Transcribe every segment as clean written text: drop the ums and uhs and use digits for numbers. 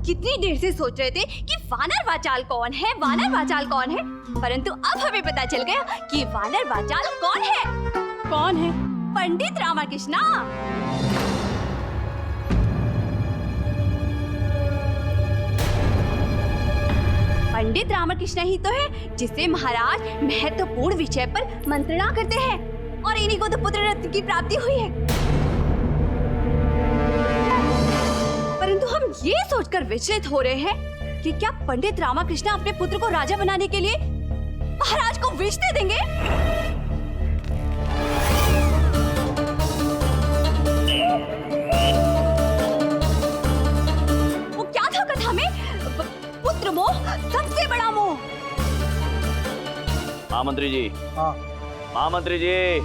कितनी देर से सोच रहे थे कि वानर वाचाल कौन है, वानर वाचाल कौन है, परंतु अब हमें पता चल गया कि वानर वाचाल कौन है। कौन है? पंडित रामकृष्ण। पंडित रामकृष्ण ही तो है जिससे महाराज महत्वपूर्ण विषय पर मंत्रणा करते हैं और इन्हीं को तो पुत्र रत्न की प्राप्ति हुई है। परंतु हम ये सोचकर विचलित हो रहे हैं कि क्या पंडित रामकृष्ण अपने पुत्र को राजा बनाने के लिए महाराज को विष दे देंगे? वो क्या था कथा में? पुत्र मोह सबसे बड़ा मोह। महामंत्री जी। हाँ महामंत्री जी।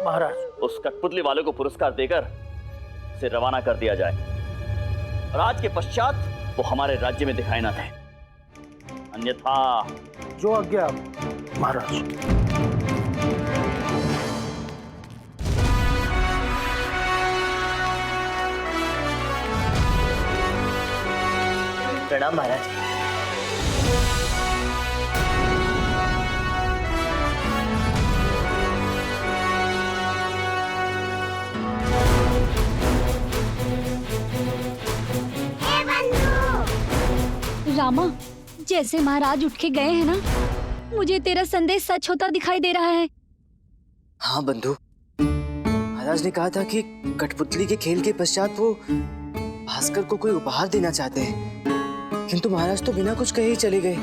महाराज, उस कठपुतली वाले को पुरस्कार देकर उसे रवाना कर दिया जाए और आज के पश्चात वो हमारे राज्य में दिखाई ना दे, अन्यथा। जो आज्ञा महाराज। प्रणाम महाराज। रामा, जैसे महाराज उठ के गए हैं ना, मुझे तेरा संदेश सच होता दिखाई दे रहा है। हाँ बंधु, महाराज ने कहा था कि कठपुतली के खेल के पश्चात वो भास्कर को कोई उपहार देना चाहते हैं, किंतु महाराज तो बिना कुछ कहे ही चले गए।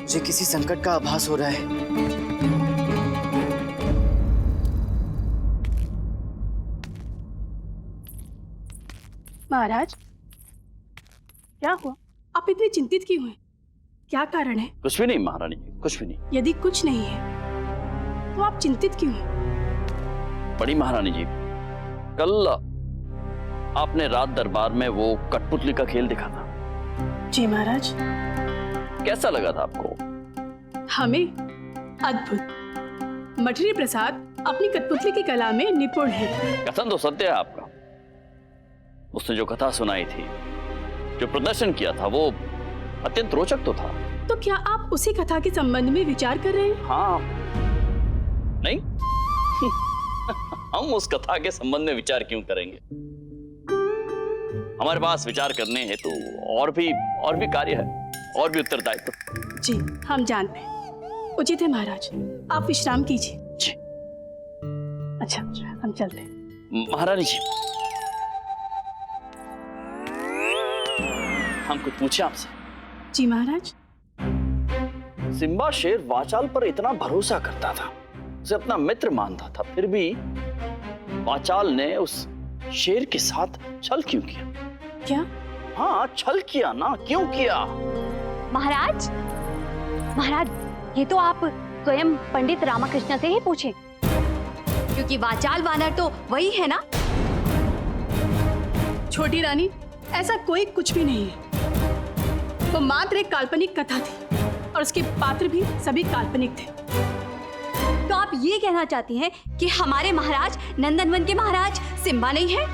मुझे किसी संकट का आभास हो रहा है। महाराज, क्या हुआ? आप इतने चिंतित क्यों हैं? क्या कारण है? कुछ भी नहीं महारानी जी, कुछ भी नहीं। यदि कुछ नहीं है तो आप चिंतित क्यों हैं? बड़ी महारानी जी, कल आपने रात दरबार में वो कठपुतली का खेल दिखा था। जी महाराज। कैसा लगा था आपको? हमें अद्भुत। मठरी प्रसाद अपनी कठपुतली की कला में निपुण है। कथन तो सत्य है आपका। उसने जो कथा सुनाई थी, जो प्रदर्शन किया था, वो अत्यंत रोचक तो था। तो क्या आप उसी कथा के संबंध में विचार कर रहे हैं? हाँ। नहीं? हम उस कथा के संबंध में विचार क्यों करेंगे? हमारे पास विचार करने हेतु और भी कार्य है, और भी उत्तरदायित्व। जी, हम जानते हैं। उचित है महाराज, आप विश्राम कीजिए। जी। अच्छा, हम चलते हैं। महारानी जी, हम कुछ पूछे आपसे? जी महाराज। सिम्बा शेर वाचाल पर इतना भरोसा करता था, उसे अपना मित्र मानता था, फिर भी वाचाल ने उस शेर के साथ छल क्यों किया? क्या? हाँ, छल किया ना, क्यों किया? महाराज, ये तो आप स्वयं पंडित रामकृष्ण से ही पूछें, क्योंकि वाचाल वानर तो वही है ना। छोटी रानी, ऐसा कोई कुछ भी नहीं है। वो मात्र एक काल्पनिक कथा थी और उसके पात्र भी सभी काल्पनिक थे। तो आप ये कहना चाहती हैं कि हमारे महाराज नंदनवन के महाराज सिम्बा नहीं है?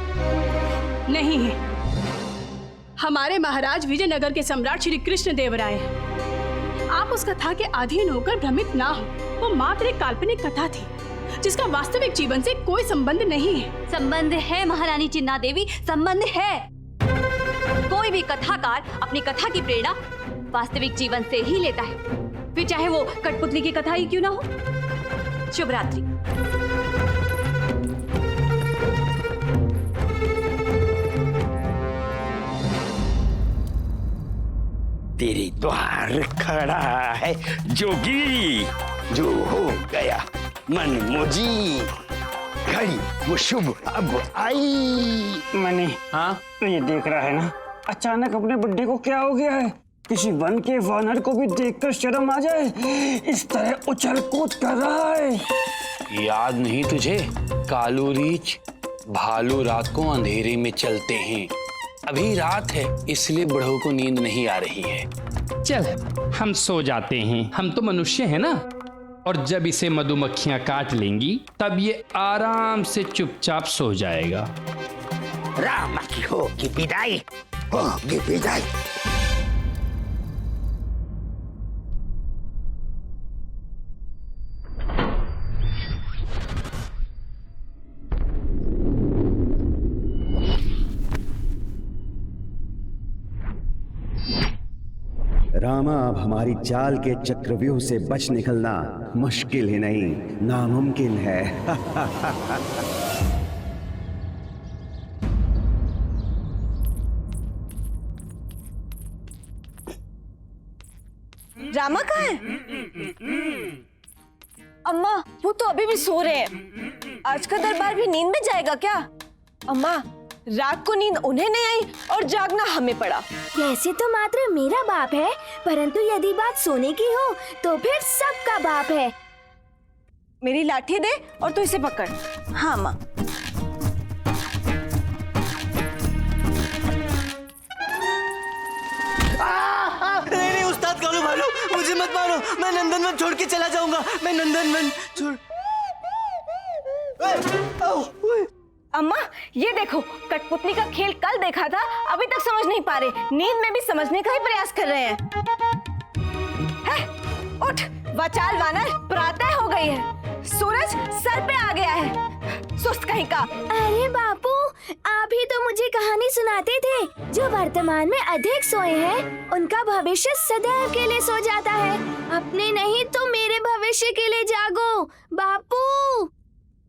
नहीं है। हमारे महाराज विजयनगर के सम्राट श्री कृष्ण देव राय हैं। आप उस कथा के अधीन होकर भ्रमित ना हो। वो मात्र एक काल्पनिक कथा थी जिसका वास्तविक जीवन से कोई संबंध नहीं है। संबंध है महारानी चिन्ना देवी, संबंध है। कोई भी कथाकार अपनी कथा की प्रेरणा वास्तविक जीवन से ही लेता है, फिर चाहे वो कठपुतली की कथा ही क्यों ना हो। शुभ रात्रि। तेरे द्वार खड़ा है जोगी, जो हो गया मन मोजी, घड़ी वो शुभ अब आई। मैंने हाँ, ये देख रहा है ना, अचानक अपने बुड्ढे को क्या हो गया है? किसी वन के वानर को भी देखकर शर्म आ जाए, इस तरह उछल कूद कर रहा है। याद नहीं तुझे? कालू रीछ भालू रात को अंधेरे में चलते हैं। अभी रात है, इसलिए बुढ़ऊ को नींद नहीं आ रही है। चल, हम सो जाते हैं, हम तो मनुष्य हैं ना। और जब इसे मधुमक्खियां काट लेंगी तब ये आराम से चुपचाप सो जाएगा। राम की होगी विदाई, होगी विदाई। रामा, अब हमारी चाल के चक्रव्यूह से बच निकलना मुश्किल ही नहीं, नामुमकिन है। रामा कहाँ है? अम्मा, वो तो अभी भी सो रहे हैं। आज का दरबार भी नींद में जाएगा क्या? अम्मा, रात को नींद उन्हें नहीं आई और जागना हमें पड़ा। वैसे तो मात्र मेरा बाप है, परंतु यदि बात सोने की हो तो फिर सबका बाप है। मेरी लाठी दे और तू इसे पकड़। हाँ माँ। नहीं उस्ताद कालू भालू, मुझे मत मारो, मैं नंदनवन छोड़ के चला जाऊंगा, मैं नंदनवन छोड़। अम्मा, ये देखो, कठपुतली का खेल कल देखा था, अभी तक समझ नहीं पा रहे, नींद में भी समझने का ही प्रयास कर रहे हैं। उठ, वाचाल वानर, प्रातः हो गई है, सूरज सर पे आ गया है, सुस्त कहीं का। अरे बापू, आप ही तो मुझे कहानी सुनाते थे, जो वर्तमान में अधिक सोए हैं उनका भविष्य सदैव के लिए सो जाता है। अपने नहीं तो मेरे भविष्य के लिए जागो बापू।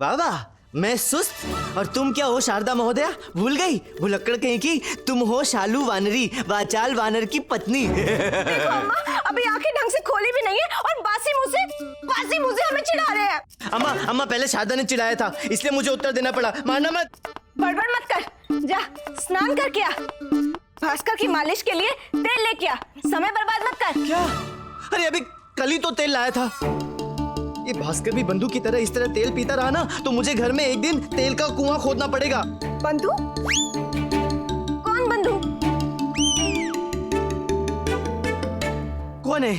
बाबा, मैं सुस्त और तुम क्या हो शारदा महोदया? भूल गई? भुलक्कड़ कहीं की, तुम हो शालू वानरी, वाचाल वानर की पत्नी। देखो अम्मा, अभी आंखें ढंग से खोली भी नहीं है और बासी मुंह से हमें चिढ़ा रहे हैं। अम्मा पहले शारदा ने चिढ़ाया था, इसलिए मुझे उत्तर देना पड़ा, मारना मत। बड़बड़ मत कर, जा स्नान कर क्या, भास्कर की मालिश के लिए तेल लेके आ, समय बर्बाद मत कर। क्या? अरे अभी कल ही तो तेल लाया था। ये भास्कर भी बंधु की तरह इस तरह तेल पीता रहा ना तो मुझे घर में एक दिन तेल का कुआं खोदना पड़ेगा। बंधु? कौन बंधु? कौन है?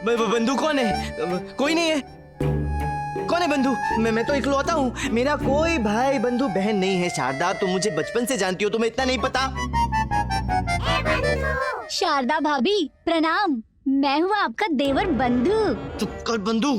बंधु कौन है? कोई नहीं है। कौन है बंधु? मैं तो इकलौता हूँ, मेरा कोई भाई बंधु बहन नहीं है। शारदा, तुम मुझे बचपन से जानती हो, तुम्हें इतना नहीं पता? शारदा भाभी प्रणाम, मैं हूँ आपका देवर बंधु। चुप कर बंधु,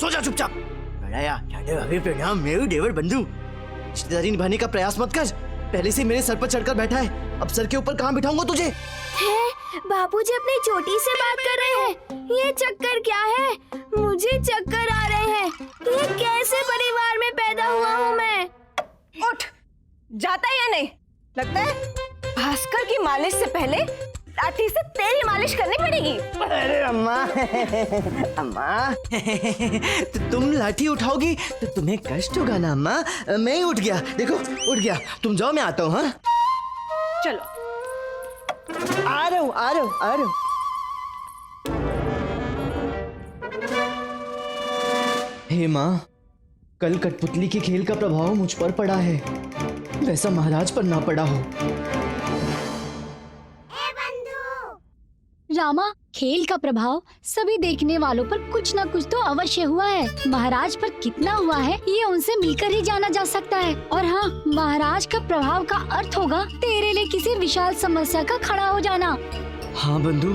सो जा चुपचाप। बड़ाया, प्रणाम, मैं हूँ देवर बंधु। रिश्तेदारी निभाने का प्रयास मत कर, पहले से मेरे सर पर चढ़कर बैठा है, अब सर के ऊपर कहाँ बिठाऊंगा तुझे? है, बापूजी अपनी चोटी से बात कर रहे हैं। ये चक्कर क्या है? मुझे चक्कर आ रहे हैं। ये कैसे परिवार में पैदा हुआ हूँ मैं? उठ, जाता है या नहीं? लगता है भास्कर की मालिश से पहले लाठी से तेरी मालिश करनी पड़ेगी। अरे अम्मा तो तुम लाठी उठाओगी तो तुम्हें कष्ट होगा ना अम्मा। मैं ही उठ गया, देखो उठ गया। तुम जाओ, मैं आता हूँ। हाँ चलो, आ रहा हूँ। हे माँ, कल कठपुतली के खेल का प्रभाव मुझ पर पड़ा है, वैसा महाराज पर ना पड़ा हो। रामा, खेल का प्रभाव सभी देखने वालों पर कुछ न कुछ तो अवश्य हुआ है। महाराज पर कितना हुआ है ये उनसे मिलकर ही जाना जा सकता है। और हाँ, महाराज का प्रभाव का अर्थ होगा तेरे लिए किसी विशाल समस्या का खड़ा हो जाना। हाँ बंधु,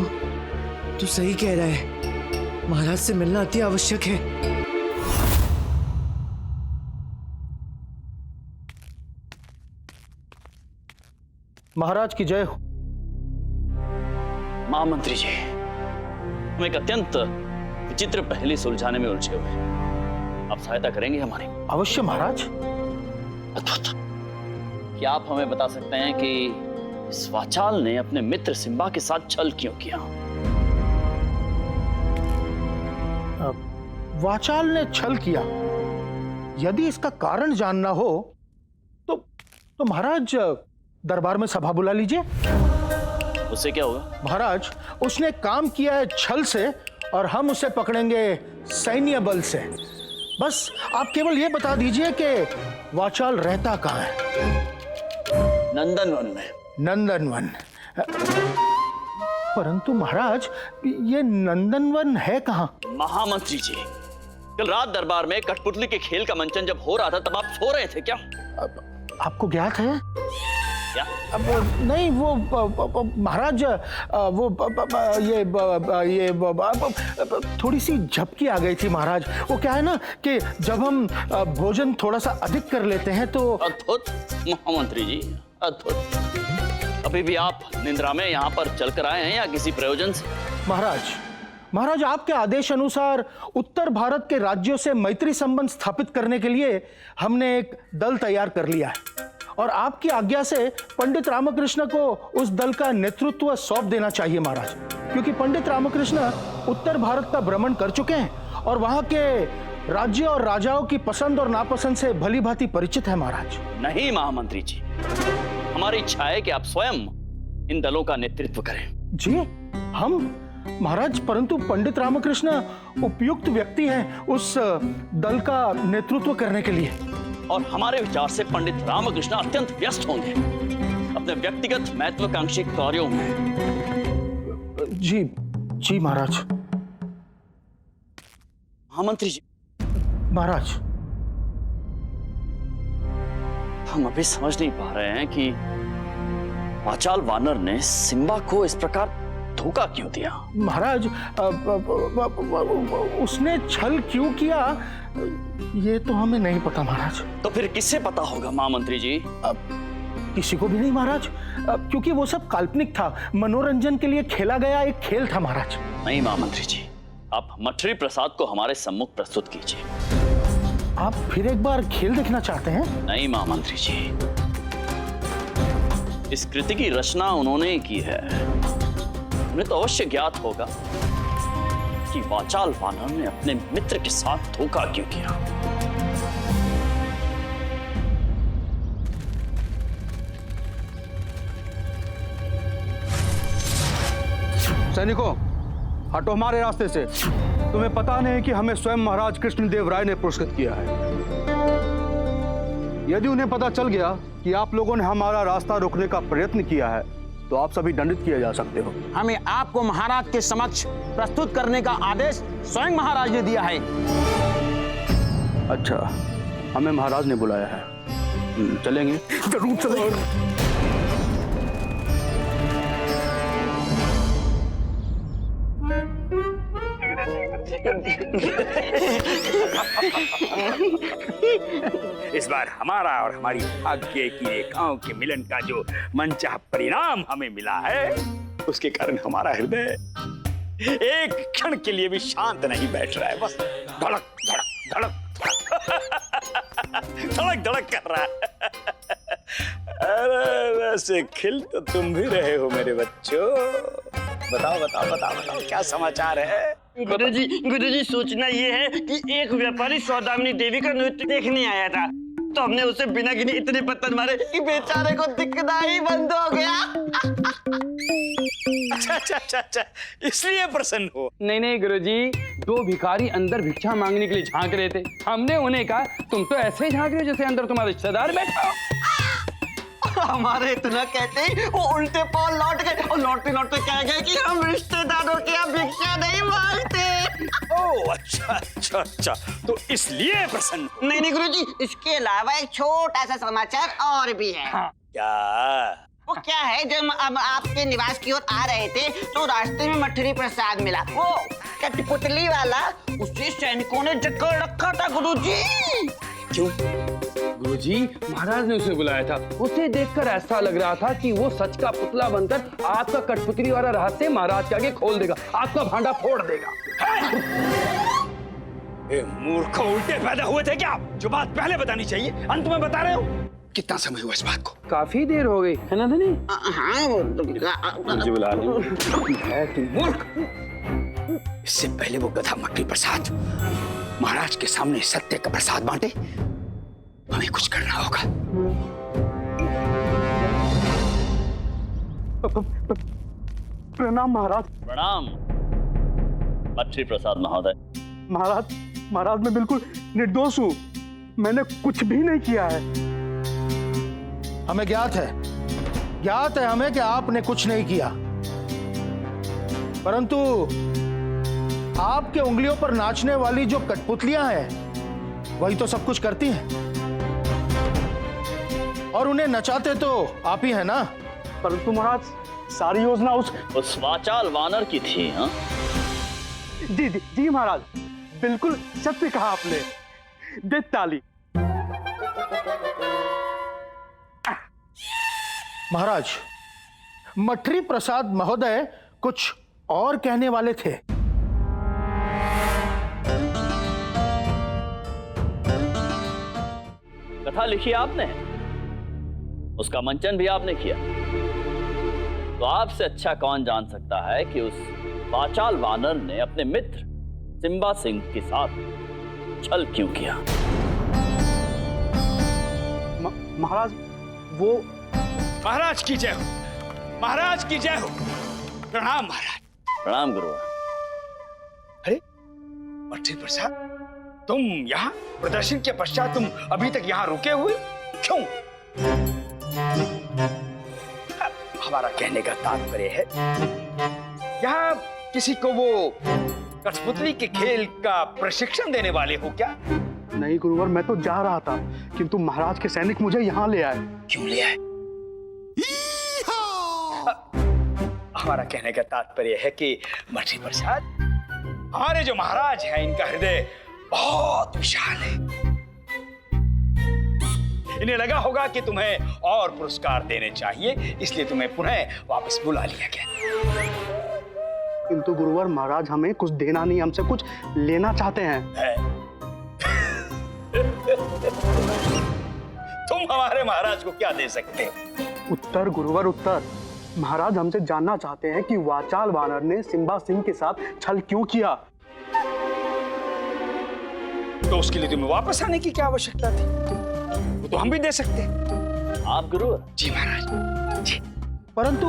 तू सही कह रहा है, महाराज से मिलना अति आवश्यक है। महाराज की जय हो। महामंत्री जी, हम एक अत्यंत विचित्र पहेली सुलझाने में उलझे हुए हैं, आप सहायता करेंगे हमारी? अवश्य महाराज। अद्भुत। क्या आप हमें बता सकते हैं कि इस वाचाल ने अपने मित्र सिम्बा के साथ छल क्यों किया? वाचाल ने छल किया, यदि इसका कारण जानना हो तो महाराज दरबार में सभा बुला लीजिए। उससे क्या होगा? महाराज, उसने काम किया है छल से और हम उसे पकड़ेंगे सैन्य बल से। बस आप केवल ये बता दीजिए कि वाचाल रहता कहाँ है? नंदनवन में। नंदनवन? परंतु महाराज, ये नंदनवन है कहाँ? महामंत्री जी, कल रात दरबार में कठपुतली के खेल का मंचन जब हो रहा था तब आप सो रहे थे क्या? आपको ज्ञात है? क्या? अब नहीं, वो महाराज, थोड़ी सी झपकी आ गई थी महाराज। वो क्या है ना कि जब हम भोजन थोड़ा सा अधिक कर लेते हैं तो। अद्भुत महामंत्री जी, अद्भुत। अभी भी आप निंद्रा में यहाँ पर चलकर आए हैं या किसी प्रयोजन से? महाराज, आपके आदेश अनुसार उत्तर भारत के राज्यों से मैत्री संबंध स्थापित करने के लिए हमने एक दल तैयार कर लिया है और आपकी आज्ञा से पंडित रामकृष्ण को उस दल का नेतृत्व सौंप देना चाहिए महाराज, क्योंकि पंडित रामकृष्ण उत्तर भारत का भ्रमण कर चुके हैं और वहां के राज्य और राजाओं की पसंद और नापसंद से भली भांति परिचित है महाराज। नहीं महामंत्री जी, हमारी इच्छा है कि आप स्वयं इन दलों का नेतृत्व करें। जी हम महाराज, परंतु पंडित रामकृष्ण उपयुक्त व्यक्ति हैं उस दल का नेतृत्व करने के लिए। और हमारे विचार से पंडित रामकृष्ण अत्यंत व्यस्त होंगे अपने व्यक्तिगत महत्वाकांक्षी कार्यों में। जी महाराज। महामंत्री जी, महाराज, हम अभी समझ नहीं पा रहे हैं कि वाचाल वानर ने सिम्बा को इस प्रकार धोखा क्यों दिया। महाराज, उसने छल क्यों किया ये तो हमें नहीं पता महाराज। तो फिर किससे पता होगा महामंत्री जी? किसी को भी नहीं महाराज, क्योंकि वो सब काल्पनिक था, मनोरंजन के लिए खेला गया एक खेल था महाराज। नहीं महामंत्री जी, आप मठरी प्रसाद को हमारे सम्मुख प्रस्तुत कीजिए। आप फिर एक बार खेल देखना चाहते हैं? नहीं महामंत्री जी, इस कृति की रचना उन्होंने ही की है। उन्हें तो अवश्य ज्ञात होगा कि वाचाल वानर ने अपने मित्र के साथ धोखा क्यों किया। सैनिकों, हटो हमारे रास्ते से। तुम्हें पता नहीं कि हमें स्वयं महाराज कृष्णदेव राय ने पुरस्कृत किया है। यदि उन्हें पता चल गया कि आप लोगों ने हमारा रास्ता रोकने का प्रयत्न किया है तो आप सभी दंडित किए जा सकते हो। हमें आपको महाराज के समक्ष प्रस्तुत करने का आदेश स्वयं महाराज ने दिया है। अच्छा, हमें महाराज ने बुलाया है। चलेंगे? जरूर चलेंगे। इस बार हमारा और हमारी भाग्य की रेखाओं के मिलन का जो मनचाहा परिणाम हमें मिला है, उसके कारण हमारा हृदय एक क्षण के लिए भी शांत नहीं बैठ रहा है। बस धड़क धड़क धड़क धड़क धड़क कर रहा है। अरे वैसे खिल तो तुम भी रहे हो मेरे बच्चों। बताओ बताओ बताओ बताओ, क्या समाचार है? गुरुजी, सूचना ये है कि एक व्यापारी सौदामिनी देवी का नृत्य देखने आया था, तो हमने उसे बिना गिने इतने पत्थर मारे कि बेचारे को दिखना ही बंद हो गया। अच्छा, इसलिए प्रसन्न हो? नहीं गुरुजी, दो भिखारी अंदर भिक्षा मांगने के लिए झांक रहे थे। हमने उन्हें कहा तुम तो ऐसे झांक रहे हो जैसे अंदर तुम्हारा रिश्तेदार बैठा हो। हमारे इतना कहते ही वो उल्टे पांव लौट गए और लौटते लौटते कह गए कि हम रिश्तेदारों के यहाँ भिक्षा नहीं मांगते। ओह अच्छा, तो इसलिए प्रसन्न हो? नहीं गुरुजी, इसके अलावा एक छोटा सा समाचार और भी है। हाँ। क्या? वो क्या है, जब हम आपके निवास की ओर आ रहे थे तो रास्ते में मठरी प्रसाद मिला, वो कठपुतली वाला। उसे सैनिकों ने जकड़ रखा था गुरुजी। क्यों? गुरुजी, महाराज ने उसे बुलाया था। उसे देखकर ऐसा लग रहा था कि वो सच का पुतला बनकर आपका कठपुतली वाला रहस्य महाराज के आगे खोल देगा, आपका भांडा फोड़ देगा। मूर्ख, उल्टे पैदा हुए थे क्या? जो बात पहले बतानी चाहिए अंत में बता रहे हो। कितना समय हुआ इस बात को? काफी देर हो गई है ना धनी? हाँ, मुझे बुला रही मूर्ख। इससे पहले वो गधा मटरी प्रसाद महाराज के सामने सत्य का प्रसाद बांटे, हमें कुछ करना होगा। प्रणाम महाराज। प्रणाम मठरी प्रसाद महोदय। महाराज मैं बिल्कुल निर्दोष हूँ, मैंने कुछ भी नहीं किया है। हमें ज्ञात है हमें कि आपने कुछ नहीं किया, परंतु आपके उंगलियों पर नाचने वाली जो कठपुतलियां हैं वही तो सब कुछ करती हैं। और उन्हें नचाते तो आप ही है ना। परंतु महाराज सारी योजना उस वाचाल वानर की थी। हाँ जी जी जी महाराज, बिल्कुल सत्य कहा आपने। दे ताली। महाराज, मठरी प्रसाद महोदय कुछ और कहने वाले थे। कथा लिखी आपने, उसका मंचन भी आपने किया, तो आपसे अच्छा कौन जान सकता है कि उस वाचाल वानर ने अपने मित्र सिम्बा सिंह के साथ छल क्यों किया? महाराज वो महाराज की जय हो, महाराज की जय हो। प्रणाम महाराज। प्रणाम गुरु। अरे मठरी प्रसाद, तुम यहाँ प्रदर्शन के पश्चात तुम अभी तक यहाँ रुके हुए क्यों? हमारा कहने का तात्पर्य है, यहाँ किसी को वो कठपुतली के खेल का प्रशिक्षण देने वाले हो क्या? नहीं गुरुवर, मैं तो जा रहा था, किंतु महाराज के सैनिक मुझे यहाँ ले आए। क्यों ले आए? हमारा कहने का तात्पर्य है कि मठरी प्रसाद, हमारे जो महाराज हैं इनका हृदय बहुत विशाल है। इन्हें लगा होगा कि तुम्हें और पुरस्कार देने चाहिए, इसलिए तुम्हें पुनः वापस बुला लिया गया। किंतु गुरुवर, महाराज हमें कुछ देना नहीं, हमसे कुछ लेना चाहते हैं। तुम हमारे महाराज को क्या दे सकते हो? उत्तर गुरुवर, उत्तर। महाराज हमसे जानना चाहते हैं कि वाचाल वानर ने सिम्बा सिंह के साथ छल क्यों किया। तो उसके लिए तुम्हें वापस आने की क्या आवश्यकता थी? वो तो हम भी दे सकते हैं। आप गुरुवर? जी महाराज जी। परंतु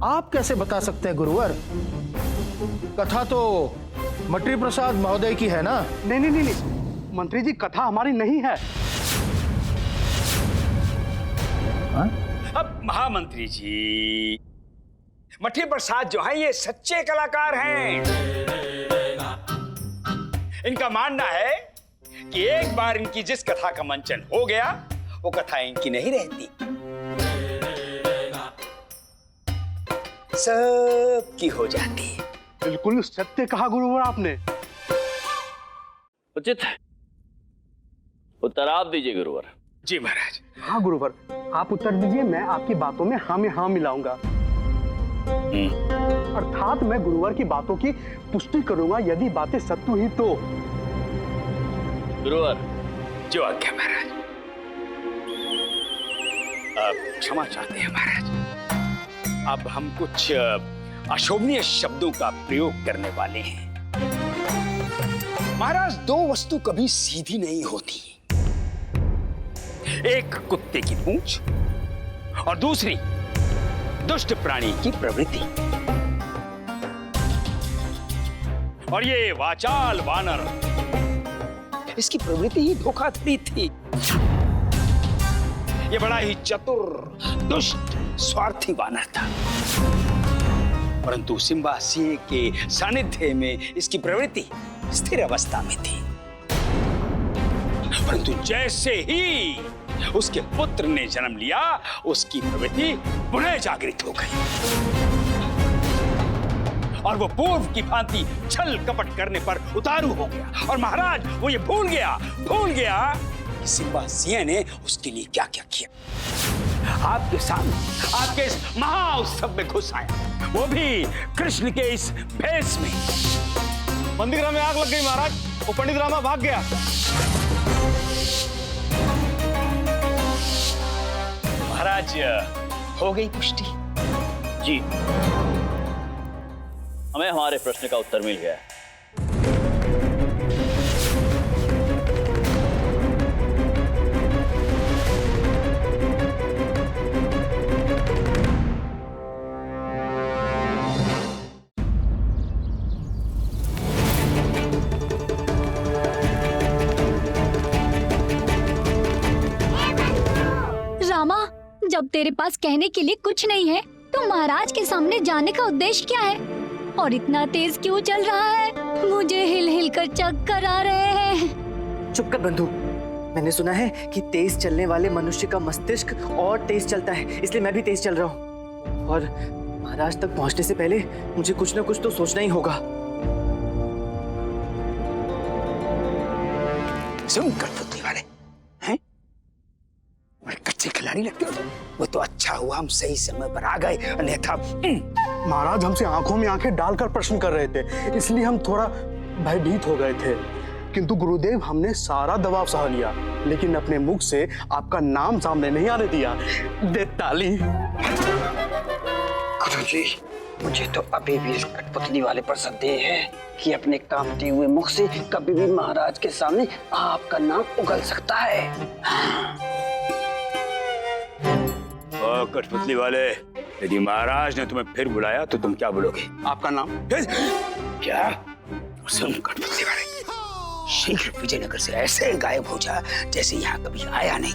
आप कैसे बता सकते हैं गुरुवर? कथा तो मठरी प्रसाद महोदय की है ना? नहीं नहीं नहीं, नहीं। मंत्री जी, कथा हमारी नहीं है। अब महामंत्री जी, मठरी प्रसाद जो है ये सच्चे कलाकार हैं। इनका मानना है कि एक बार इनकी जिस कथा का मंचन हो गया, वो कथा इनकी नहीं रहती, सबकी हो जाती है। बिल्कुल सत्य कहा गुरुवर आपने। उचित है, उत्तर आप दीजिए गुरुवर। जी महाराज। हाँ गुरुवर, आप उत्तर दीजिए, मैं आपकी बातों में हाँ मिलाऊंगा। अर्थात मैं गुरुवर की बातों की पुष्टि करूंगा, यदि बातें सत्य ही तो। गुरुवर। जो आज्ञा महाराज। अब क्षमा चाहते हैं महाराज, अब हम कुछ अशोभनीय शब्दों का प्रयोग करने वाले हैं। महाराज, दो वस्तु कभी सीधी नहीं होती, एक कुत्ते की पूंछ और दूसरी दुष्ट प्राणी की प्रवृत्ति। और ये वाचाल वानर, इसकी प्रवृत्ति ही धोखाधड़ी थी। ये बड़ा ही चतुर, दुष्ट, स्वार्थी वानर था, परंतु सिम्बा सिंह के सानिध्य में इसकी प्रवृत्ति स्थिर अवस्था में थी। परंतु जैसे ही उसके पुत्र ने जन्म लिया, उसकी प्रवृत्ति पुनः जागृत हो गई और वो पूर्व की भांति छल कपट करने पर उतारू हो गया। और महाराज वो ये भूल गया कि सिम्बा सिंह ने उसके लिए क्या क्या किया। आपके सामने, आपके इस महाउत्सव में घुस आया, वो भी कृष्ण के इस भेष में। मंदिर में आग लग गई महाराज, वो पंडित रामा भाग गया। महाराज, हो गई पुष्टि? जी, हमें हमारे प्रश्न का उत्तर मिल गया है। रामा, जब तेरे पास कहने के लिए कुछ नहीं है तो महाराज के सामने जाने का उद्देश्य क्या है? और इतना तेज क्यों चल रहा है? मुझे हिल हिल कर चक्कर आ रहे हैं। चुप कर बंधु, मैंने सुना है कि तेज चलने वाले मनुष्य का मस्तिष्क और तेज चलता है, इसलिए मैं भी तेज चल रहा हूँ। और महाराज तक पहुंचने से पहले मुझे कुछ ना कुछ तो सोचना ही होगा। सुन कठपुतली वाले, हैं? बड़े कच्चे खिलाड़ी लगते हो। वो तो अच्छा हुआ हम सही समय पर आ गए, अन्यथा महाराज हमसे आंखों में आंखें डालकर प्रश्न कर रहे थे, इसलिए हम थोड़ा भयभीत हो गए थे। किंतु गुरुदेव हमने सारा दबाव सह लिया, लेकिन अपने मुख से आपका नाम सामने नहीं आने दिया। दे ताली। गुरुजी, मुझे तो अभी भी इस कठपुतली वाले पर संदेह है कि अपने कांपते हुए मुख से कभी भी महाराज के सामने आपका नाम उगल सकता है। ओ कठपुतली वाले, यदि महाराज ने तुम्हें फिर बुलाया तो तुम क्या बोलोगे? आपका नाम? क्या? सुन कठपुतली वाले, शीघ्र विजयनगर से ऐसे गायब हो जा जैसे यहाँ कभी आया नहीं।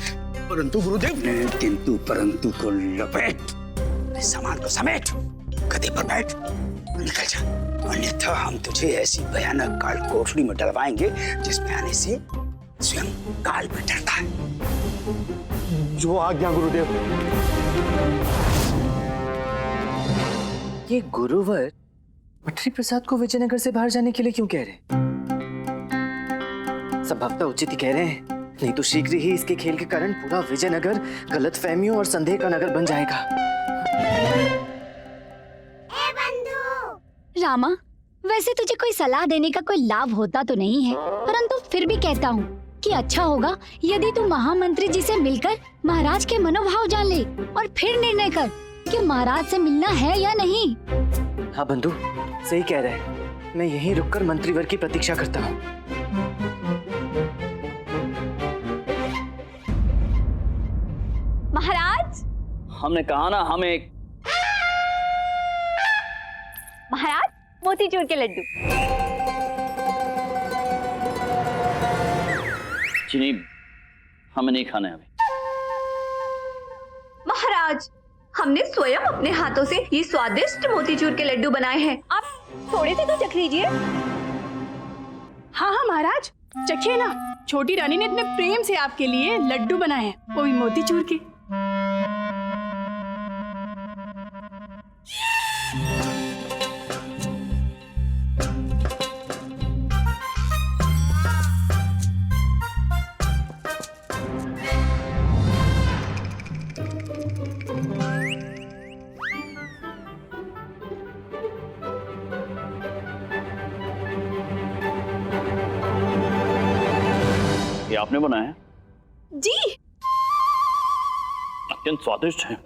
परंतु गुरुदेव, किंतु परंतु को लपेट, सामान को समेट, गधे पर बैठ, निकल जा, अन्यथा हम तुझे ऐसी भयानक काल कोठरी में डलवाएंगे जिसमें आने से स्वयं काल भी डरता है। जो आज्ञा गुरुदेव। ये गुरुवर मठरी प्रसाद को विजयनगर से बाहर जाने के लिए क्यों कह रहे? संभवतः उचित ही कह रहे हैं, नहीं तो शीघ्र ही इसके खेल के कारण पूरा विजयनगर गलतफहमियों और संदेह का नगर बन जाएगा। रामा, वैसे तुझे कोई सलाह देने का कोई लाभ होता तो नहीं है, परंतु फिर भी कहता हूँ कि अच्छा होगा यदि तू महामंत्री जी से मिलकर महाराज के मनोभाव जान ले और फिर निर्णय कर कि महाराज से मिलना है या नहीं। हाँ बंधु, सही कह रहे हैं। मैं यहीं रुककर मंत्रीवर की प्रतीक्षा करता हूँ। महाराज, हमने कहा ना, हम एक महाराज मोतीचूर के लड्डू। चीनी हमें नहीं खाने अभी। महाराज, हमने स्वयं अपने हाथों से ये स्वादिष्ट मोतीचूर के लड्डू बनाए हैं, आप थोड़े से तो चख लीजिए। हाँ हाँ महाराज, चखिए ना। छोटी रानी ने इतने प्रेम से आपके लिए लड्डू बनाए हैं, वो भी मोतीचूर के। ये आपने बनाया है? जी। अत्यंत स्वादिष्ट है।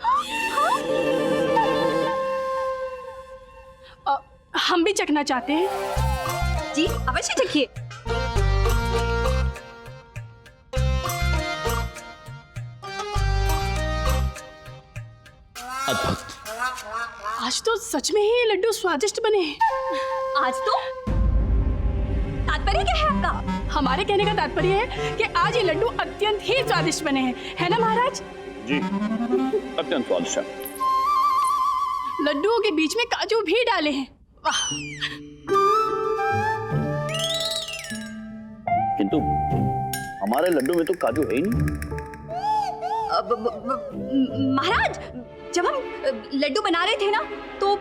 हम भी चखना चाहते हैं। जी अवश्य चखिए। अद्भुत। आज तो सच में ही ये लड्डू स्वादिष्ट बने हैं। आज तो तात्पर्य क्या है आपका? हमारे कहने का तात्पर्य है कि आज ये लड्डू अत्यंत ही स्वादिष्ट बने हैं, है ना महाराज? जी, अत्यंत स्वादिष्ट है। लड्डुओं के बीच में काजू भी डाले हैं। वाह! किंतु हमारे लड्डू में तो काजू है ही नहीं। महाराज, जब हम लड्डू बना रहे थे ना, तो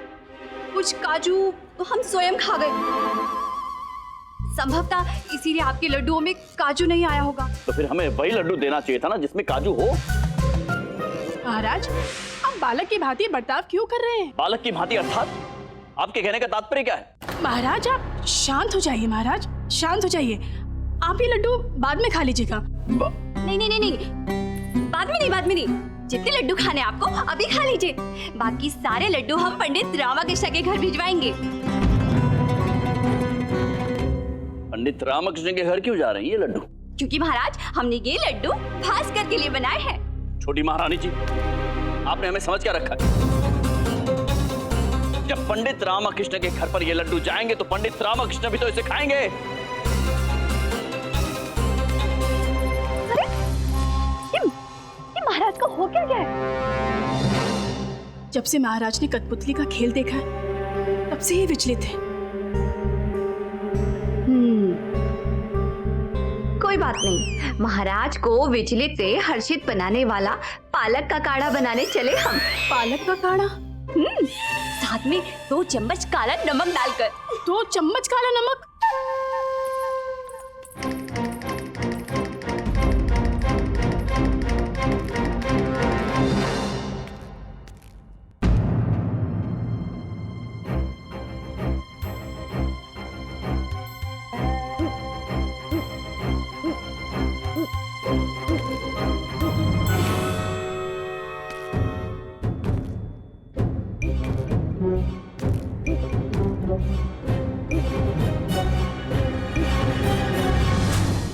कुछ काजू तो हम स्वयं खा गए। संभवतः इसीलिए आपके लड्डुओं में काजू नहीं आया होगा। तो फिर हमें वही लड्डू देना चाहिए था ना जिसमें काजू हो। महाराज, आप बालक की भांति बर्ताव क्यों कर रहे हैं? बालक की भांति अर्थात? आपके कहने का तात्पर्य क्या है? महाराज, आप शांत हो जाइए। महाराज, शांत हो जाइए। आप ये लड्डू बाद में खा लीजिएगा। नहीं नहीं नहीं नहीं, बाद में नहीं। जितने लड्डू खाने आपको अभी खा लीजिए। बाकी सारे लड्डू हम पंडित रामाकृष्ण के घर भिजवाएंगे। पंडित रामकृष्ण के घर क्यों जा रही है ये लड्डू? क्योंकि महाराज, हमने ये लड्डू भास्कर के लिए बनाए हैं। छोटी महारानी जी, आपने हमें समझ क्या रखा है? जब पंडित रामकृष्ण के घर पर ये लड्डू जाएंगे तो पंडित रामकृष्ण भी तो इसे खाएंगे। अरे, ये महाराज को हो क्या गया है? जब से महाराज ने कठपुतली का खेल देखा है, तब से ही विचलित है। कोई बात नहीं, महाराज को विचलित से हर्षित बनाने वाला पालक का काढ़ा बनाने चले हम। पालक का काढ़ा? साथ में 2 चम्मच काला नमक डालकर। 2 चम्मच काला नमक?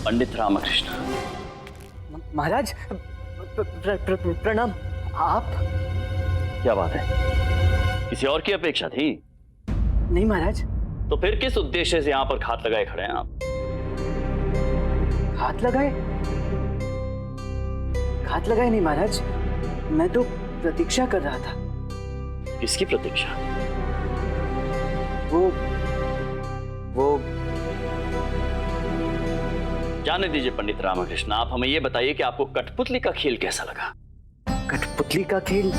पंडित रामकृष्ण। महाराज प्रणाम। आप? क्या बात है, किसी और की अपेक्षा थी? नहीं महाराज। तो फिर किस उद्देश्य से यहाँ पर घात लगाए खड़े हैं आप? हाथ लगाए? हाथ लगाए नहीं महाराज, मैं तो प्रतीक्षा कर रहा था। किसकी प्रतीक्षा? वो जाने दीजिए पंडित रामकृष्ण, आप हमें ये बताइए कि आपको कठपुतली का खेल कैसा लगा? कठपुतली का खेल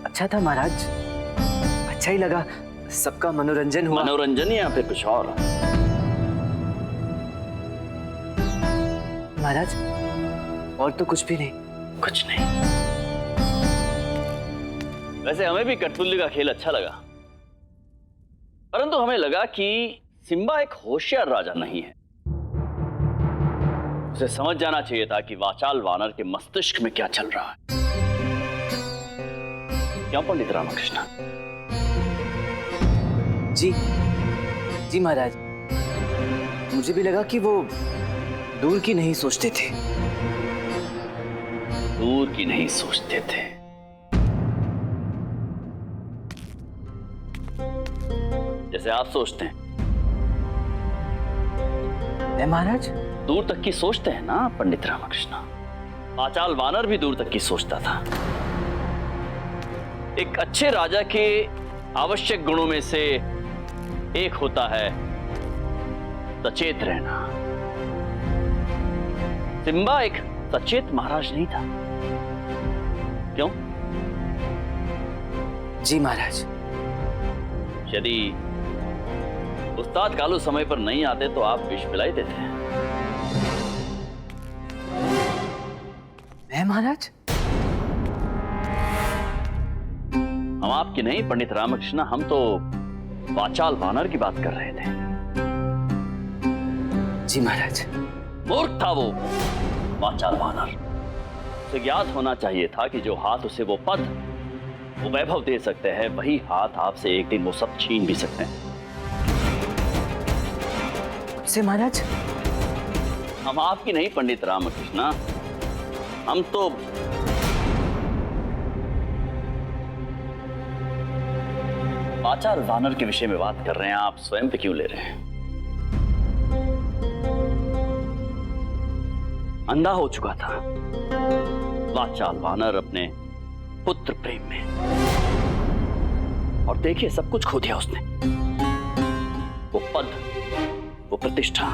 अच्छा था महाराज, अच्छा ही लगा, सबका मनोरंजन हुआ। मनोरंजन या फिर कुछ और? महाराज और तो कुछ भी नहीं। कुछ नहीं? वैसे हमें भी कठपुतली का खेल अच्छा लगा, परंतु हमें लगा कि सिम्बा एक होशियार राजा नहीं है। उसे समझ जाना चाहिए था कि वाचाल वानर के मस्तिष्क में क्या चल रहा है। क्यों पंडित रामकृष्ण? जी महाराज, मुझे भी लगा कि वो दूर की नहीं सोचते थे। दूर की नहीं सोचते थे? जैसे आप सोचते हैं। महाराज दूर तक की सोचते हैं ना पंडित रामकृष्ण। वाचाल वानर भी दूर तक की सोचता था। एक अच्छे राजा के आवश्यक गुणों में से एक होता है सचेत रहना। सिम्बा एक सचेत महाराज नहीं था। क्यों? जी महाराज। यदि उस्ताद कालू समय पर नहीं आते तो आप विष पिलाई देते। मैं महाराज? हम आपकी नहीं पंडित रामकृष्ण, हम तो वाचाल वानर की बात कर रहे थे। जी महाराज। मूर्ख था वो वाचाल वानर। उसे ज्ञात होना चाहिए था कि जो हाथ उसे वो पद, वो वैभव दे सकते हैं, वही हाथ आपसे एक दिन वो सब छीन भी सकते हैं। से महाराज? हम आपकी नहीं पंडित रामकृष्ण, हम तो वाचाल वानर के विषय में बात कर रहे हैं। आप स्वयं पे क्यों ले रहे हैं? अंधा हो चुका था वाचाल वानर अपने पुत्र प्रेम में, और देखिए सब कुछ खो दिया उसने। वो पद, वो प्रतिष्ठा,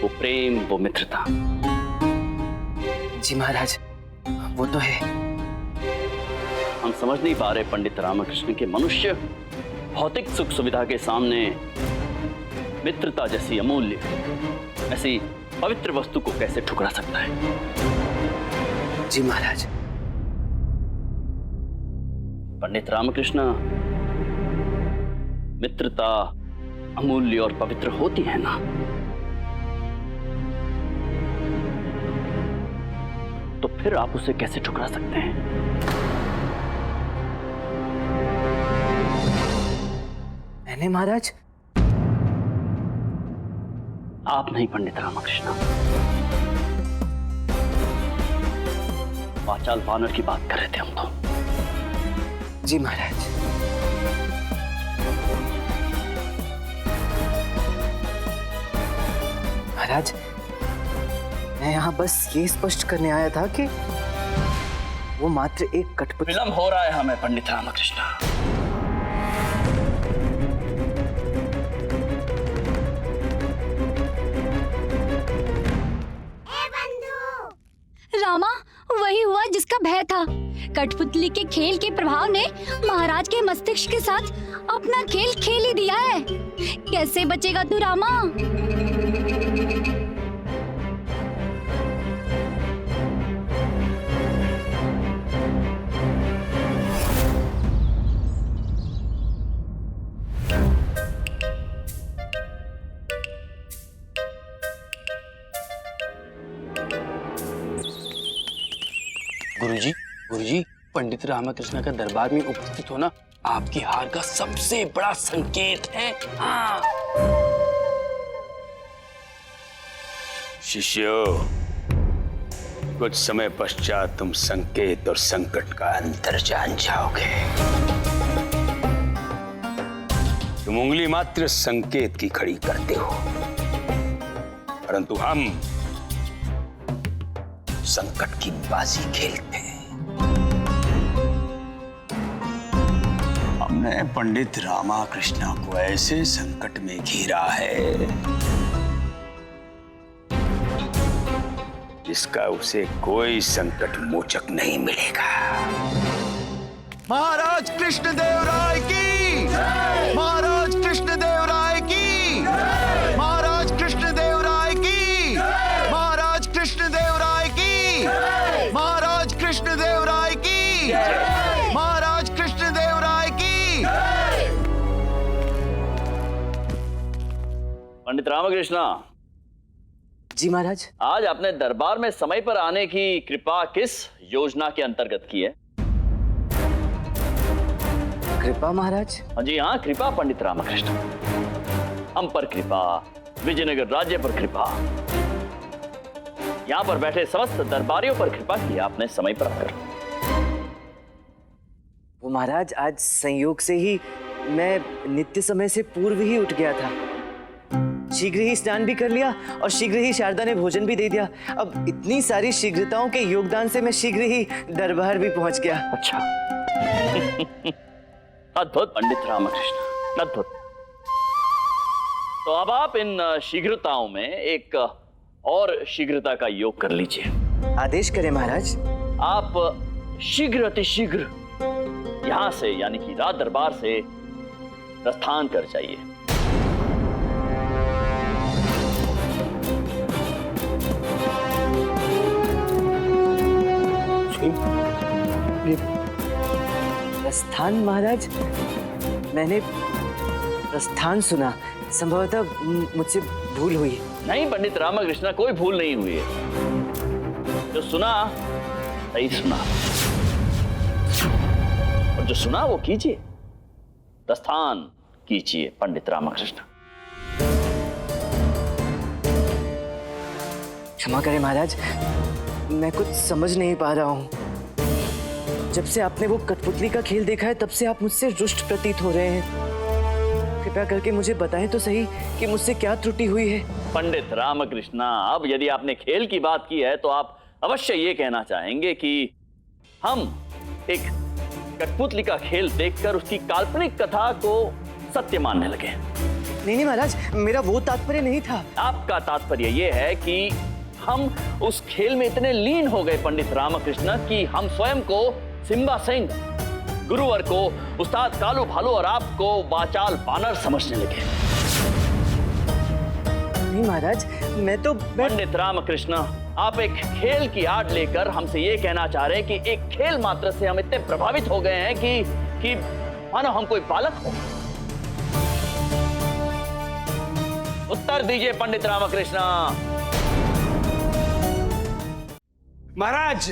वो प्रेम, वो मित्रता। जी महाराज, वो तो है। हम समझ नहीं पा रहे पंडित रामकृष्ण के मनुष्य भौतिक सुख सुविधा के सामने मित्रता जैसी अमूल्य, ऐसी पवित्र वस्तु को कैसे ठुकरा सकता है। जी महाराज। पंडित रामकृष्ण, मित्रता अमूल्य और पवित्र होती है ना, तो फिर आप उसे कैसे ठुकरा सकते हैं? मैंने महाराज? आप नहीं पंडित रामकृष्ण, वाचाल वानर की बात कर रहे थे हम तो। जी महाराज। महाराज, मैं यहाँ बस ये स्पष्ट करने आया था कि वो मात्र एक कठपुतली। विलंब हो रहा है हमें पंडित रामकृष्ण। रामा, वही हुआ जिसका भय था। कठपुतली के खेल के प्रभाव ने महाराज के मस्तिष्क के साथ अपना खेल खेल ही दिया है। कैसे बचेगा तू रामा? गुरुजी, पंडित रामकृष्ण का दरबार में उपस्थित होना आपकी हार का सबसे बड़ा संकेत है। हाँ। शिष्यों, कुछ समय पश्चात तुम संकेत और संकट का अंतर जान जाओगे। तुम उंगली मात्र संकेत की खड़ी करते हो, परंतु हम संकट की बाजी खेलते हैं। हमने पंडित रामकृष्ण को ऐसे संकट में घेरा है जिसका उसे कोई संकट मोचक नहीं मिलेगा। महाराज कृष्णदेव राय की, महाराज कृष्णदेव राय की, महाराज कृष्णदेव राय की, महाराज कृष्णदेव राय की, महाराज कृष्णदेव राय की, महाराज कृष्णदेव राय की। पंडित रामकृष्ण जी महाराज। आज आपने दरबार में समय पर आने की कृपा किस योजना के अंतर्गत की है? कृपा महाराज? जी हाँ, कृपा पंडित रामकृष्ण। हम पर कृपा, विजयनगर राज्य पर कृपा, यहाँ पर बैठे समस्त दरबारियों पर कृपा की आपने समय पर आकर। वो महाराज, आज संयोग से ही मैं नित्य समय से पूर्व ही उठ गया था। शीघ्र ही स्नान भी कर लिया और शीघ्र ही शारदा ने भोजन भी दे दिया। अब इतनी सारी शीघ्रताओं के योगदान से मैं शीघ्र ही दरबार भी पहुंच गया। अच्छा। अद्भुत पंडित रामकृष्ण, अद्भुत। तो अब आप इन शीघ्रताओं में एक और शीघ्रता का योग कर लीजिए। आदेश करें महाराज। आप शीघ्र अतिशीघ्र यहां से, यानी कि राज दरबार से प्रस्थान कर जाइए। प्रस्थान महाराज? मैंने प्रस्थान सुना, संभवतः मुझसे भूल हुई। नहीं पंडित रामकृष्ण, कोई भूल नहीं हुई है। जो सुना सही सुना, और जो सुना वो कीजिए, प्रस्थान कीजिए पंडित रामकृष्ण। क्षमा करें महाराज, मैं कुछ समझ नहीं पा रहा हूँ। जब से आपने वो कठपुतली का खेल देखा है तब से आप मुझसे रुष्ट प्रतीत हो रहे हैं। कृपया करके मुझे बताएं तो सही कि मुझसे क्या त्रुटि हुई है। पंडित रामकृष्ण, अब यदि आपने खेल की बात की है तो आप अवश्य ये कहना चाहेंगे कि हम एक कठपुतली का खेल देखकर उसकी काल्पनिक कथा को सत्य मानने लगे। नहीं महाराज, मेरा वो तात्पर्य नहीं था। आपका तात्पर्य ये है कि हम उस खेल में इतने लीन हो गए पंडित रामकृष्ण कि हम स्वयं को सिम्बा सिंह, गुरुवर को उस्ताद कालू भालू और आपको वाचाल बानर समझने लगे। नहीं महाराज, मैं तो पंडित रामकृष्ण, आप एक खेल की आड़ लेकर हमसे ये कहना चाह रहे हैं कि एक खेल मात्र से हम इतने प्रभावित हो गए हैं कि मानो हम कोई बालक हो। उत्तर दीजिए पंडित रामकृष्ण। महाराज,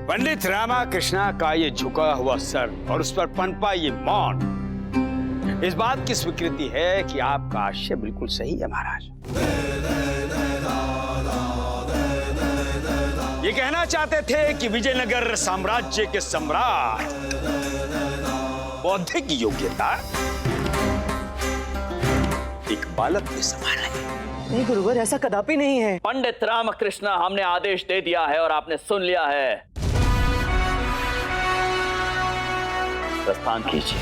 पंडित रामकृष्ण का ये झुका हुआ सर और उस पर पनपा ये मौन इस बात की स्वीकृति है कि आपका आशय बिल्कुल सही है। महाराज ये कहना चाहते थे कि विजयनगर साम्राज्य के सम्राट बौद्धिक योग्यता एक बालक के समान है। नहीं गुरुवर, ऐसा कदापि नहीं है। पंडित रामकृष्ण, हमने आदेश दे दिया है और आपने सुन लिया है। प्रस्थान कीजिए।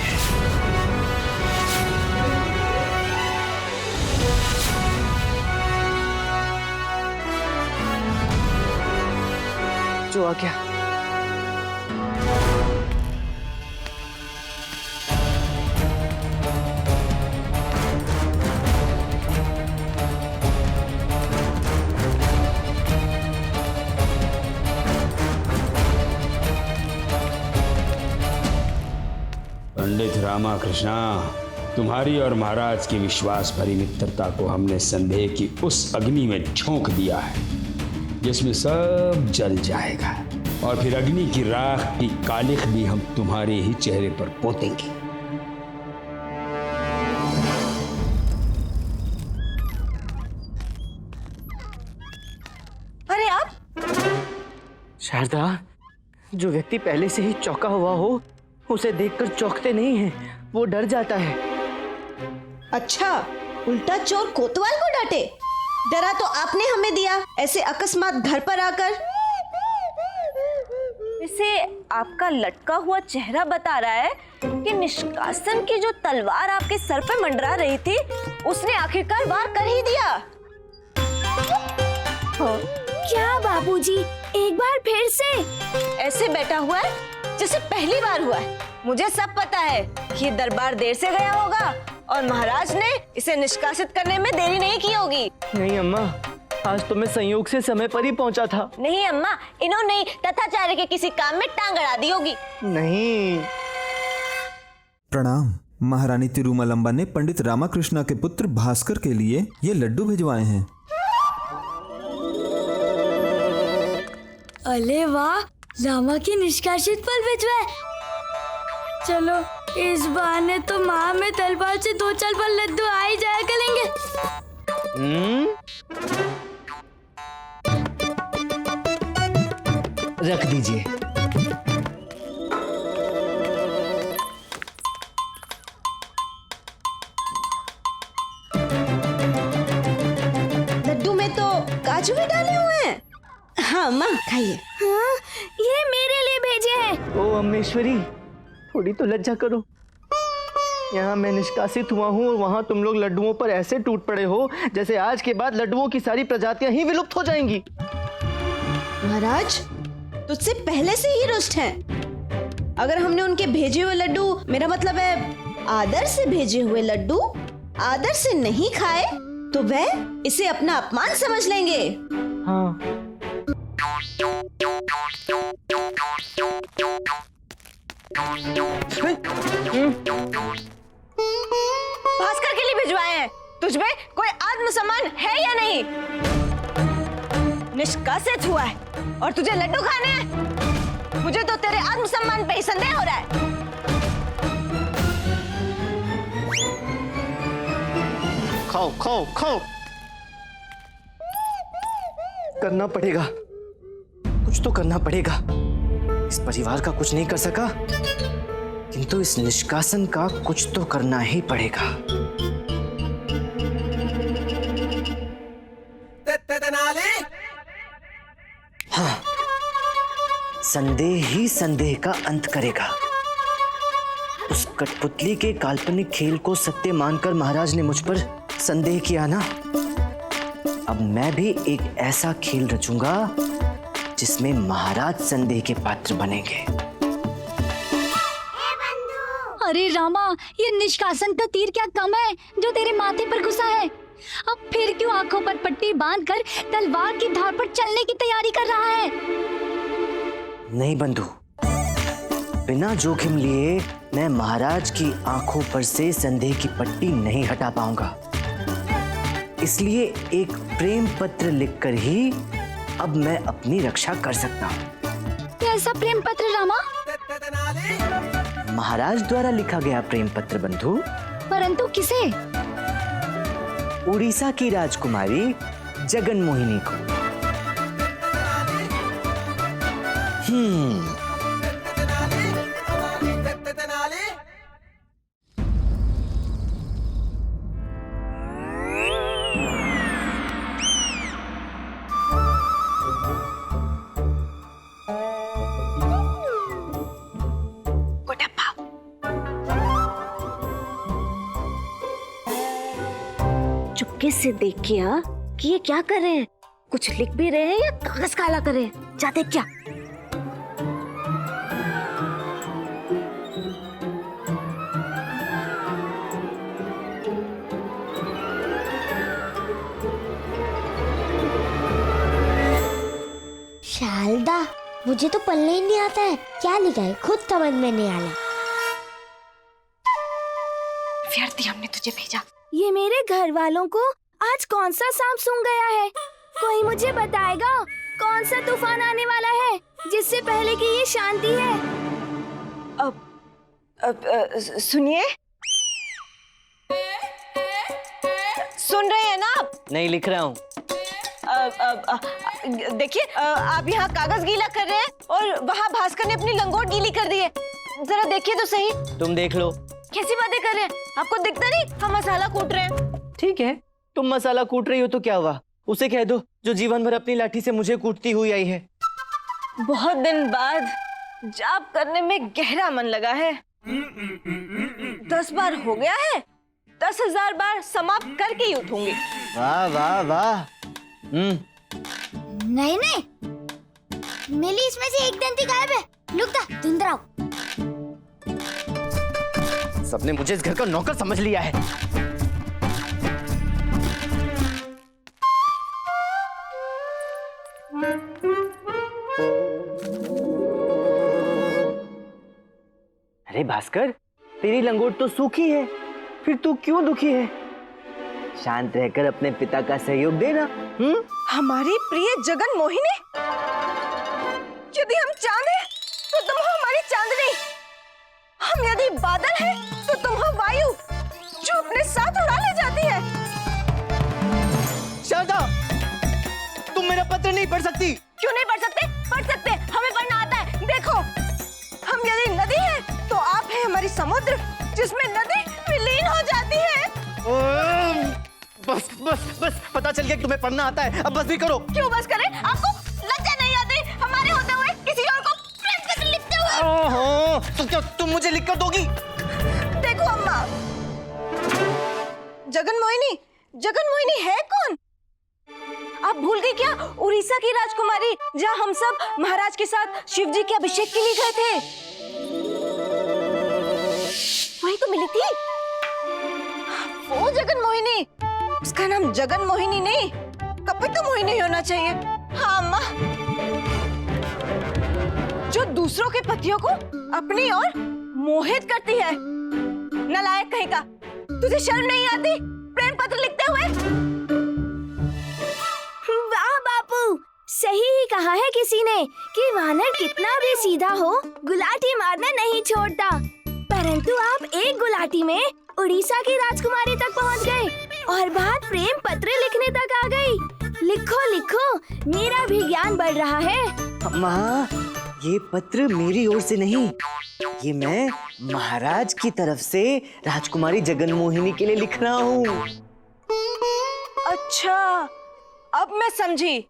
जो आ गया। पंडित रामाकृष्णा, तुम्हारी और महाराज की विश्वास भरी मित्रता को हमने संदेह की उस अग्नि में झोंक दिया है जिसमें सब जल जाएगा, और फिर अग्नि की राख की कालिख भी हम तुम्हारे ही चेहरे पर पोतेंगे। अरे आप शारदा, जो व्यक्ति पहले से ही चौंका हुआ हो उसे देखकर चौंकते नहीं हैं, वो डर जाता है। अच्छा, उल्टा चोर कोतवाल को डांटे। डरा तो आपने हमें दिया, ऐसे अकस्मात घर पर आकर। वैसे आपका लटका हुआ चेहरा बता रहा है कि निष्कासन की जो तलवार आपके सर पर मंडरा रही थी उसने आखिरकार वार कर ही दिया। क्या बाबूजी, एक बार फिर से? ऐसे बैठा हुआ है जैसे पहली बार हुआ है। मुझे सब पता है कि ये दरबार देर से गया होगा और महाराज ने इसे निष्कासित करने में देरी नहीं की होगी। नहीं अम्मा, आज तो मैं संयोग से समय पर ही पहुंचा था। नहीं अम्मा, इन्होंने तथाचार्य के किसी काम में टांग अड़ा दी होगी। नहीं। प्रणाम। महारानी तिरुमलम्बा ने पंडित रामाकृष्णा के पुत्र भास्कर के लिए ये लड्डू भिजवाए हैं। अरे वाह, रामा की निष्कासित फल भिजवाए। चलो, इस बहाने तो माँ में तलवार से 2-4 फल लड्डू आ ही जाया करेंगे। रख दीजिए। लड्डू में तो काजू भी डाले हुए हैं। हाँ माँ, खाइए। हाँ, ये मेरे लिए भेजे हैं। ओ अम्मेश्वरी, थोड़ी तो लज्जा करो। यहाँ मैं निष्कासित हुआ हूँ और वहाँ तुम लोग लड्डुओं पर ऐसे टूट पड़े हो जैसे आज के बाद लड्डुओं की सारी प्रजातियां ही विलुप्त हो जाएंगी। महाराज तुझसे पहले से ही रुष्ट हैं। अगर हमने उनके भेजे हुए लड्डू, मेरा मतलब है आदर से भेजे हुए लड्डू, आदर से नहीं खाए तो वह इसे अपना अपमान समझ लेंगे। हाँ। भास्कर के लिए भिजवाए हैं। तुझमें कोई आत्मसम्मान है या नहीं? निष्कासित हुआ है और तुझे लड्डू खाने हैं? मुझे तो तेरे आत्मसम्मान पे ही संदेह हो रहा है। खाओ खाओ खाओ। करना पड़ेगा, कुछ तो करना पड़ेगा। इस परिवार का कुछ नहीं कर सका, किंतु इस निष्कासन का कुछ तो करना ही पड़ेगा। हाँ, संदेह ही संदेह का अंत करेगा। उस कठपुतली के काल्पनिक खेल को सत्य मानकर महाराज ने मुझ पर संदेह किया ना, अब मैं भी एक ऐसा खेल रचूंगा जिसमें महाराज संदेह के पात्र बनेंगे। अरे रामा, ये निष्कासन का तीर क्या कम है जो तेरे माथे पर घुसा है? अब फिर क्यों आंखों पर पट्टी बांधकर तलवार की धार पर चलने की तैयारी कर रहा है? नहीं बंधु, बिना जोखिम लिए मैं महाराज की आंखों पर से संदेह की पट्टी नहीं हटा पाऊंगा। इसलिए एक प्रेम पत्र लिखकर ही अब मैं अपनी रक्षा कर सकता हूँ। कैसा प्रेम पत्र रामा? महाराज द्वारा लिखा गया प्रेम पत्र बंधु। परंतु किसे? उड़ीसा की राजकुमारी जगन मोहिनी को। चुपके से देख के आ कि ये क्या कर रहे हैं। कुछ लिख भी रहे हैं या कागज काला कर रहे हैं। जा देख क्या। शारदा, मुझे तो पढ़ने ही नहीं आता है, क्या लिखा है खुद समझ में नहीं आ रहा। व्यर्थ ही हमने तुझे भेजा। ये मेरे घर वालों को आज कौन सा सांप सूंघ गया है? कोई मुझे बताएगा कौन सा तूफान आने वाला है जिससे पहले कि ये शांति है? सुनिए, सुन रहे हैं ना आप? नहीं, लिख रहा हूँ। देखिए, आप यहाँ कागज गीला कर रहे हैं और वहाँ भास्कर ने अपनी लंगोट गीली कर दी है। जरा देखिए तो सही। तुम देख लो। कैसी बातें कर रहे हैं? आपको दिखता नहीं हम मसाला कूट रहे हैं? ठीक है, तुम मसाला कूट रही हो तो क्या हुआ? उसे कह दो जो जीवन भर अपनी लाठी से मुझे कूटती हुई आई है। बहुत दिन बाद जाप करने में गहरा मन लगा है। 10 बार हो गया है, 10,000 बार समाप्त करके ही उठूंगी। वाह वाह वाह। नहीं नहीं, मिली इसमें से एक दंती गायब है। लुकता धुंधराओ। सबने मुझे इस घर का नौकर समझ लिया है। अरे भास्कर, तेरी लंगोट तो सूखी है, फिर तू क्यों दुखी है? शांत रहकर अपने पिता का सहयोग देना। हमारी प्रिय जगन मोहिनी, यदि हम चांद हैं तो तुम हो हमारी चांदनी, हम यदि बादल हैं तो तुम हो वायु जो अपने साथ उड़ा ले जाती है। शारदा, तुम मेरा पत्र नहीं पढ़ सकती। क्यों नहीं पढ़ सकते? पढ़ सकते, हमें पढ़ना आता है। देखो, हम यदि नदी है तो आप है हमारी समुद्र जिसमें नदी विलीन हो जाती है। बस बस बस, पता चल गया कि तुम्हें पढ़ना आता है, अब बस भी करो। क्यों बस करें? आपको लज्जा नहीं आती हमारे होते हुए किसी और को प्रेम पत्र लिखते हुए? ओहो, तो क्या तुम मुझे लिखकर दोगी? देखो अम्मा, जगन मोहिनी है कौन? आप भूल गई क्या? उड़ीसा की राजकुमारी, जहाँ हम सब महाराज के साथ शिव जी के अभिषेक के लिए गए थे, वही तो मिली थी वो जगन मोहिनी। उसका नाम जगन मोहिनी नहीं, कपिता मोहिनी होना चाहिए। हाँ अम्मा, जो दूसरों के पतियों को अपनी ओर मोहित करती है। नालायक कहीं का, तुझे शर्म नहीं आती प्रेम पत्र लिखते हुए? वाह बापू, सही ही कहा है किसी ने कि वानर कितना भी सीधा हो, गुलाटी मारना नहीं छोड़ता। परंतु आप एक गुलाटी में उड़ीसा की राजकुमारी तक पहुंच गए और बात प्रेम पत्र लिखने तक आ गई। लिखो लिखो, मेरा भी ज्ञान बढ़ रहा है। अम्मा, ये पत्र मेरी ओर से नहीं, ये मैं महाराज की तरफ से राजकुमारी जगन मोहिनी के लिए लिख रहा हूँ। अच्छा, अब मैं समझी।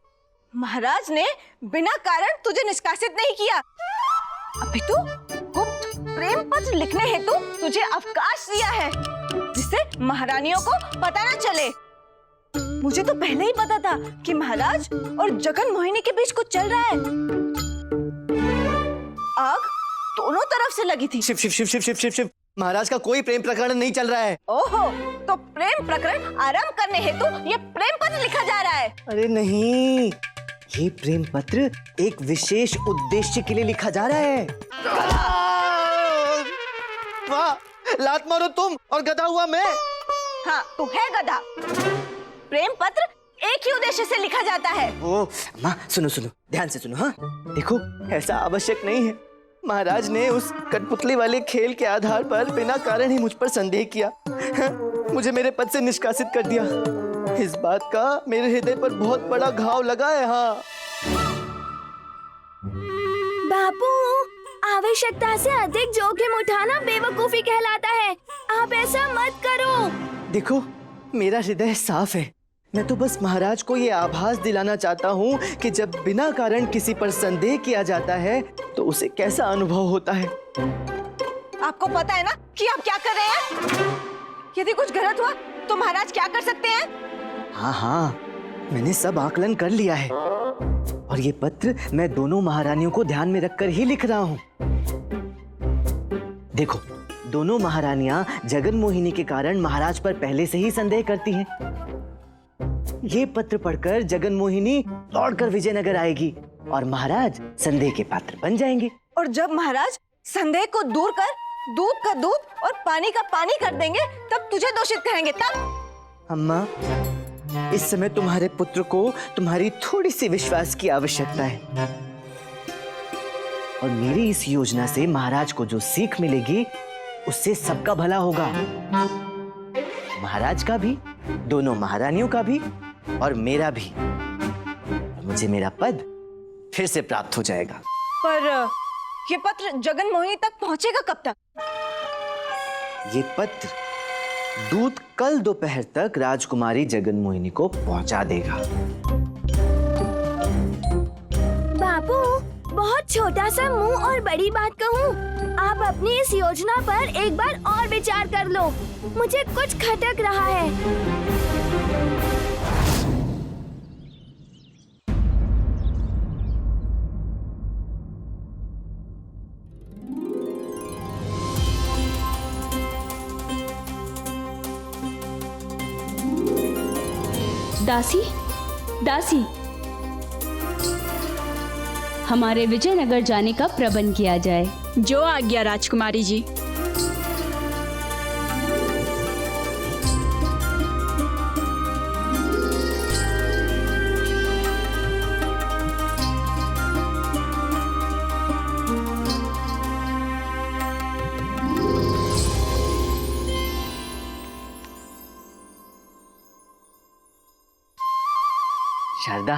महाराज ने बिना कारण तुझे निष्कासित नहीं किया, अभी तो गुप्त प्रेम पत्र लिखने हेतु तुझे अवकाश दिया है, जिससे महारानियों को पता न चले। मुझे तो पहले ही पता था कि महाराज और जगन मोहिनी के बीच कुछ चल रहा है। आग दोनों तरफ से लगी थी। शिव शिव शिव शिव शिव शिव शिव, महाराज का कोई प्रेम प्रकरण नहीं चल रहा है। ओहो, तो प्रेम प्रकरण आरंभ करने हेतु ये प्रेम पत्र लिखा जा रहा है? अरे नहीं, ये प्रेम पत्र एक विशेष उद्देश्य के लिए लिखा जा रहा है। वाह, लात मारो तुम और गधा हुआ मैं। हाँ, तू है गधा। प्रेम पत्र एक ही उद्देश्य से लिखा जाता है। ओ माँ, सुनो सुनो, ध्यान से सुनो। हाँ देखो, ऐसा आवश्यक नहीं है। महाराज ने उस कठपुतली वाले खेल के आधार पर बिना कारण ही मुझ पर संदेह किया, मुझे मेरे पद से निष्कासित कर दिया। इस बात का मेरे हृदय पर बहुत बड़ा घाव लगा है। हाँ बापू, आवश्यकता से अधिक जोखिम उठाना बेवकूफी कहलाता है। आप ऐसा मत करो। देखो, मेरा हृदय साफ है। मैं तो बस महाराज को ये आभास दिलाना चाहता हूँ कि जब बिना कारण किसी पर संदेह किया जाता है तो उसे कैसा अनुभव होता है। आपको पता है ना कि आप क्या कर रहे हैं? यदि कुछ गलत हुआ तो महाराज क्या कर सकते हैं? हाँ हाँ, मैंने सब आकलन कर लिया है और ये पत्र मैं दोनों महारानियों को ध्यान में रखकर ही लिख रहा हूँ। देखो, दोनों महारानियां जगन मोहिनी के कारण महाराज पर पहले से ही संदेह करती हैं। ये पत्र पढ़कर जगन मोहिनी दौड़कर विजयनगर आएगी और महाराज संदेह के पात्र बन जाएंगे। और जब महाराज संदेह को दूर कर दूध का दूध और पानी का पानी कर देंगे तब तुझे दोषित कहेंगे तब। अम्मा, इस समय तुम्हारे पुत्र को तुम्हारी थोड़ी सी विश्वास की आवश्यकता है और मेरी इस योजना से महाराज को जो सीख मिलेगी उससे सबका भला होगा, महाराज का भी, दोनों महारानियों का भी और मेरा भी। और मुझे मेरा पद फिर से प्राप्त हो जाएगा। पर ये पत्र जगन मोहिनी तक पहुंचेगा कब तक? ये पत्र दूत कल दोपहर तक राजकुमारी जगन मोहिनी को पहुंचा देगा। बापू, बहुत छोटा सा मुंह और बड़ी बात कहूँ, आप अपनी इस योजना पर एक बार और विचार कर लो। मुझे कुछ खटक रहा है। दासी, दासी, हमारे विजयनगर जाने का प्रबंध किया जाए। जो आज्ञा राजकुमारी जी। शारदा,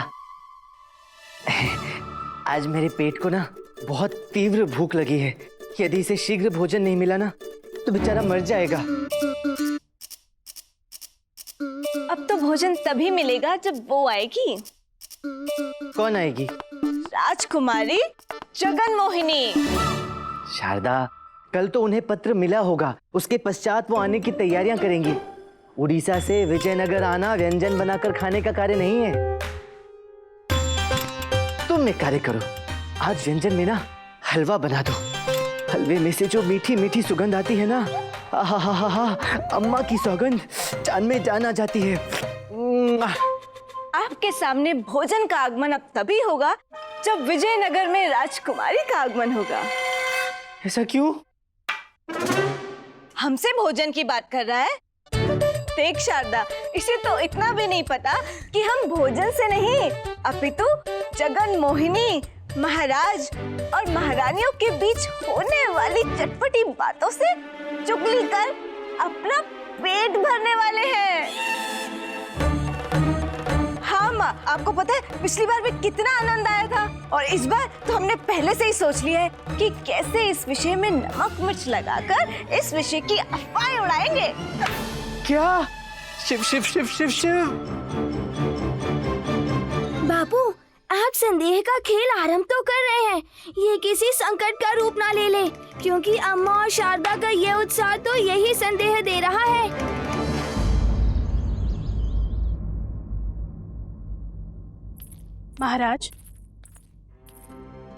आज मेरे पेट को ना बहुत तीव्र भूख लगी है। यदि इसे शीघ्र भोजन नहीं मिला ना तो बेचारा मर जाएगा। अब तो भोजन तभी मिलेगा जब वो आएगी। कौन आएगी? राजकुमारी जगन मोहिनी। शारदा, कल तो उन्हें पत्र मिला होगा, उसके पश्चात वो आने की तैयारियां करेंगी। उड़ीसा से विजयनगर आना व्यंजन बनाकर खाने का कार्य नहीं है। तुम एक कार्य करो, आज व्यंजन में ना हलवा बना दो। हलवे में से जो मीठी मीठी सुगंध आती है ना, आहा, अम्मा की सौगंध जान में जान आ जाती है। आपके सामने भोजन का आगमन अब तभी होगा जब विजयनगर में राजकुमारी का आगमन होगा। ऐसा क्यों? हमसे भोजन की बात कर रहा है? देख शारदा, इसे तो इतना भी नहीं पता कि हम भोजन से नहीं अपितु जगन मोहिनी, महाराज और महारानियों के बीच होने वाली चटपटी बातों से चुगली कर अपना पेट भरने वाले हैं। हाँ माँ, आपको पता है पिछली बार भी कितना आनंद आया था और इस बार तो हमने पहले से ही सोच लिया है कि कैसे इस विषय में नमक मिर्च लगाकर इस विषय की अफवाहें उड़ाएंगे। क्या? शिव शिव शिव शिव शिव। बापू, आप संदेह का खेल आरंभ तो कर रहे हैं। ये किसी संकट का रूप ना ले ले, क्योंकि अम्मा और शारदा का ये उत्साह तो यही संदेह दे रहा है। महाराज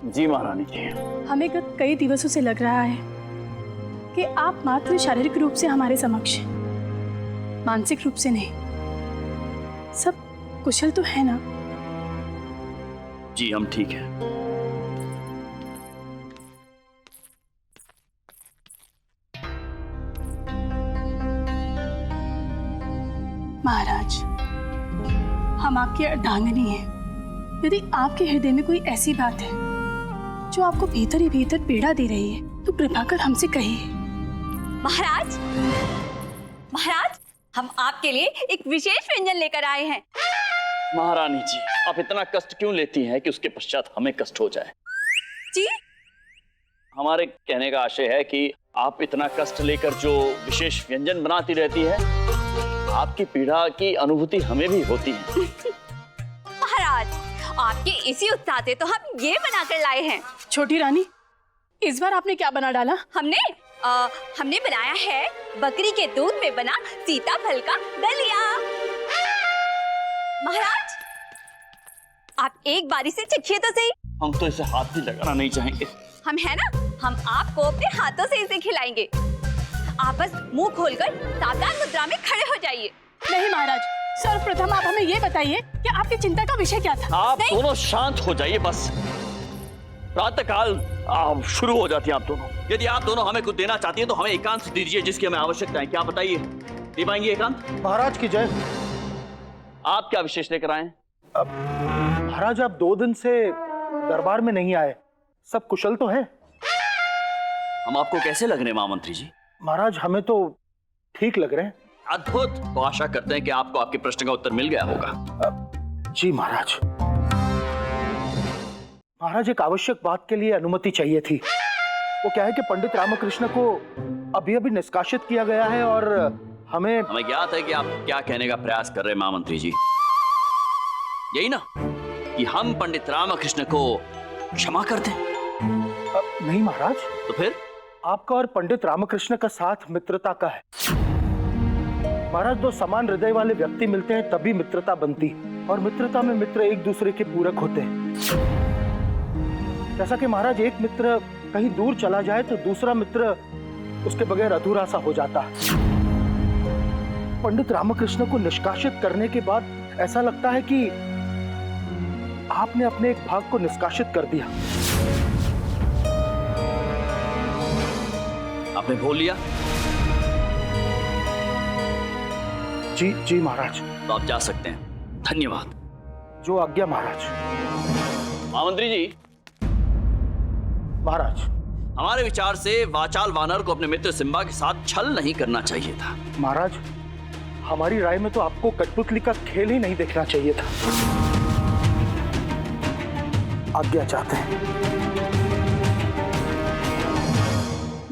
जी महारानी जी। हमें गत कई दिवसों से लग रहा है कि आप मात्र शारीरिक रूप से हमारे समक्ष, मानसिक रूप से नहीं। सब कुशल तो है ना? जी हम ठीक हैं। महाराज, हम आपकी अर्धांगिनी हैं। यदि आपके हृदय में कोई ऐसी बात है जो आपको भीतर ही भीतर पीड़ा दे रही है तो कृपा कर हमसे कहिए। महाराज, महाराज, हम आपके लिए एक विशेष व्यंजन लेकर आए हैं। महारानी जी, आप इतना कष्ट क्यों लेती हैं कि उसके पश्चात हमें कष्ट हो जाए? जी, हमारे कहने का आशय है कि आप इतना कष्ट लेकर जो विशेष व्यंजन बनाती रहती है, आपकी पीड़ा की अनुभूति हमें भी होती है। महाराज, आपके इसी उत्साह से तो हम ये बनाकर लाए हैं। छोटी रानी, इस बार आपने क्या बना डाला? हमने बनाया है बकरी के दूध में बना सीताफल का दलिया। महाराज, आप एक बारी से चखिए तो सही। हम तो इसे हाथ भी लगाना नहीं चाहेंगे। हम है ना, हम आपको अपने हाथों से इसे खिलाएंगे। आप बस मुंह खोलकर सावधान मुद्रा में खड़े हो जाइए। नहीं महाराज, सर्वप्रथम आप हमें ये बताइए कि आपकी चिंता का विषय क्या था? आप दोनों शांत हो जाइए बस। प्रातःकाल शुरू हो जाती है आप दोनों। यदि आप दोनों हमें कुछ देना चाहती हैं तो हमें एकांत दीजिए जिसकी हमें आवश्यकता है। क्या बताइए, दे पाएंगे एकांत? महाराज की जय। आप क्या विशेष लेकर आए? महाराज आप 2 दिन से दरबार में नहीं आए, सब कुशल तो है? हम आपको कैसे लग रहे हैं महामंत्री जी? महाराज हमें तो ठीक लग रहे हैं। अद्भुत। तो आशा करते हैं कि आपको आपके प्रश्न का उत्तर मिल गया होगा। जी महाराज। महाराज एक आवश्यक बात के लिए अनुमति चाहिए थी। वो क्या है कि पंडित रामकृष्ण को अभी अभी निष्कासित किया गया है और हमें ज्ञात है कि आप क्या कहने का प्रयास कर रहे हैं महामंत्री जी। यही ना कि हम पंडित रामकृष्ण को क्षमा कर दें? नहीं महाराज। तो फिर? आपका और पंडित रामकृष्ण का साथ मित्रता का है महाराज। 2 समान हृदय वाले व्यक्ति मिलते हैं तभी मित्रता बनती, और मित्रता में मित्र एक दूसरे के पूरक होते हैं। जैसा कि महाराज एक मित्र कहीं दूर चला जाए तो दूसरा मित्र उसके बगैर अधूरा सा हो जाता है। पंडित रामकृष्ण को निष्कासित करने के बाद ऐसा लगता है कि आपने अपने एक भाग को निष्कासित कर दिया। आपने बोल लिया? जी जी महाराज। तो आप जा सकते हैं। धन्यवाद। जो आज्ञा महाराज। महामंत्री जी। महाराज हमारे विचार से वाचाल वानर को अपने मित्र सिम्बा के साथ छल नहीं करना चाहिए था। महाराज हमारी राय में तो आपको कठपुतली का खेल ही नहीं देखना चाहिए था। आज्ञा चाहते हैं।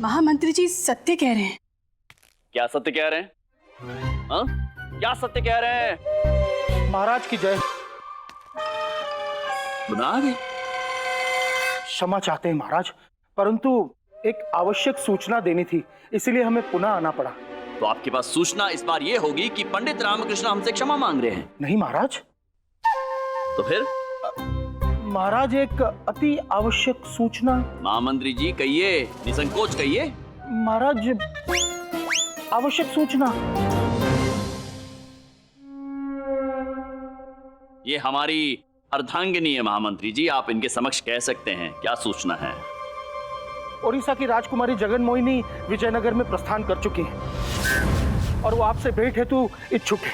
महामंत्री जी सत्य कह रहे हैं। क्या सत्य कह रहे हैं? हाँ? क्या सत्य कह रहे हैं? महाराज की जय। गुनाह भी क्षमा चाहते हैं महाराज, परंतु एक आवश्यक सूचना देनी थी, इसलिए हमें पुनः आना पड़ा। तो आपके पास सूचना इस बार ये होगी कि पंडित रामकृष्ण हमसे क्षमा मांग रहे हैं? नहीं महाराज। तो फिर? महाराज एक अति आवश्यक सूचना। महामंत्री जी कहिए, निसंकोच कहिए। महाराज आवश्यक सूचना। ये हमारी अर्धांगिनी है महामंत्री जी, आप इनके समक्ष कह सकते हैं। क्या सूचना है? ओडिशा की राजकुमारी जगन मोहिनी विजयनगर में प्रस्थान कर चुकी हैं और वो आपसे भेंट हेतु इच्छुक है।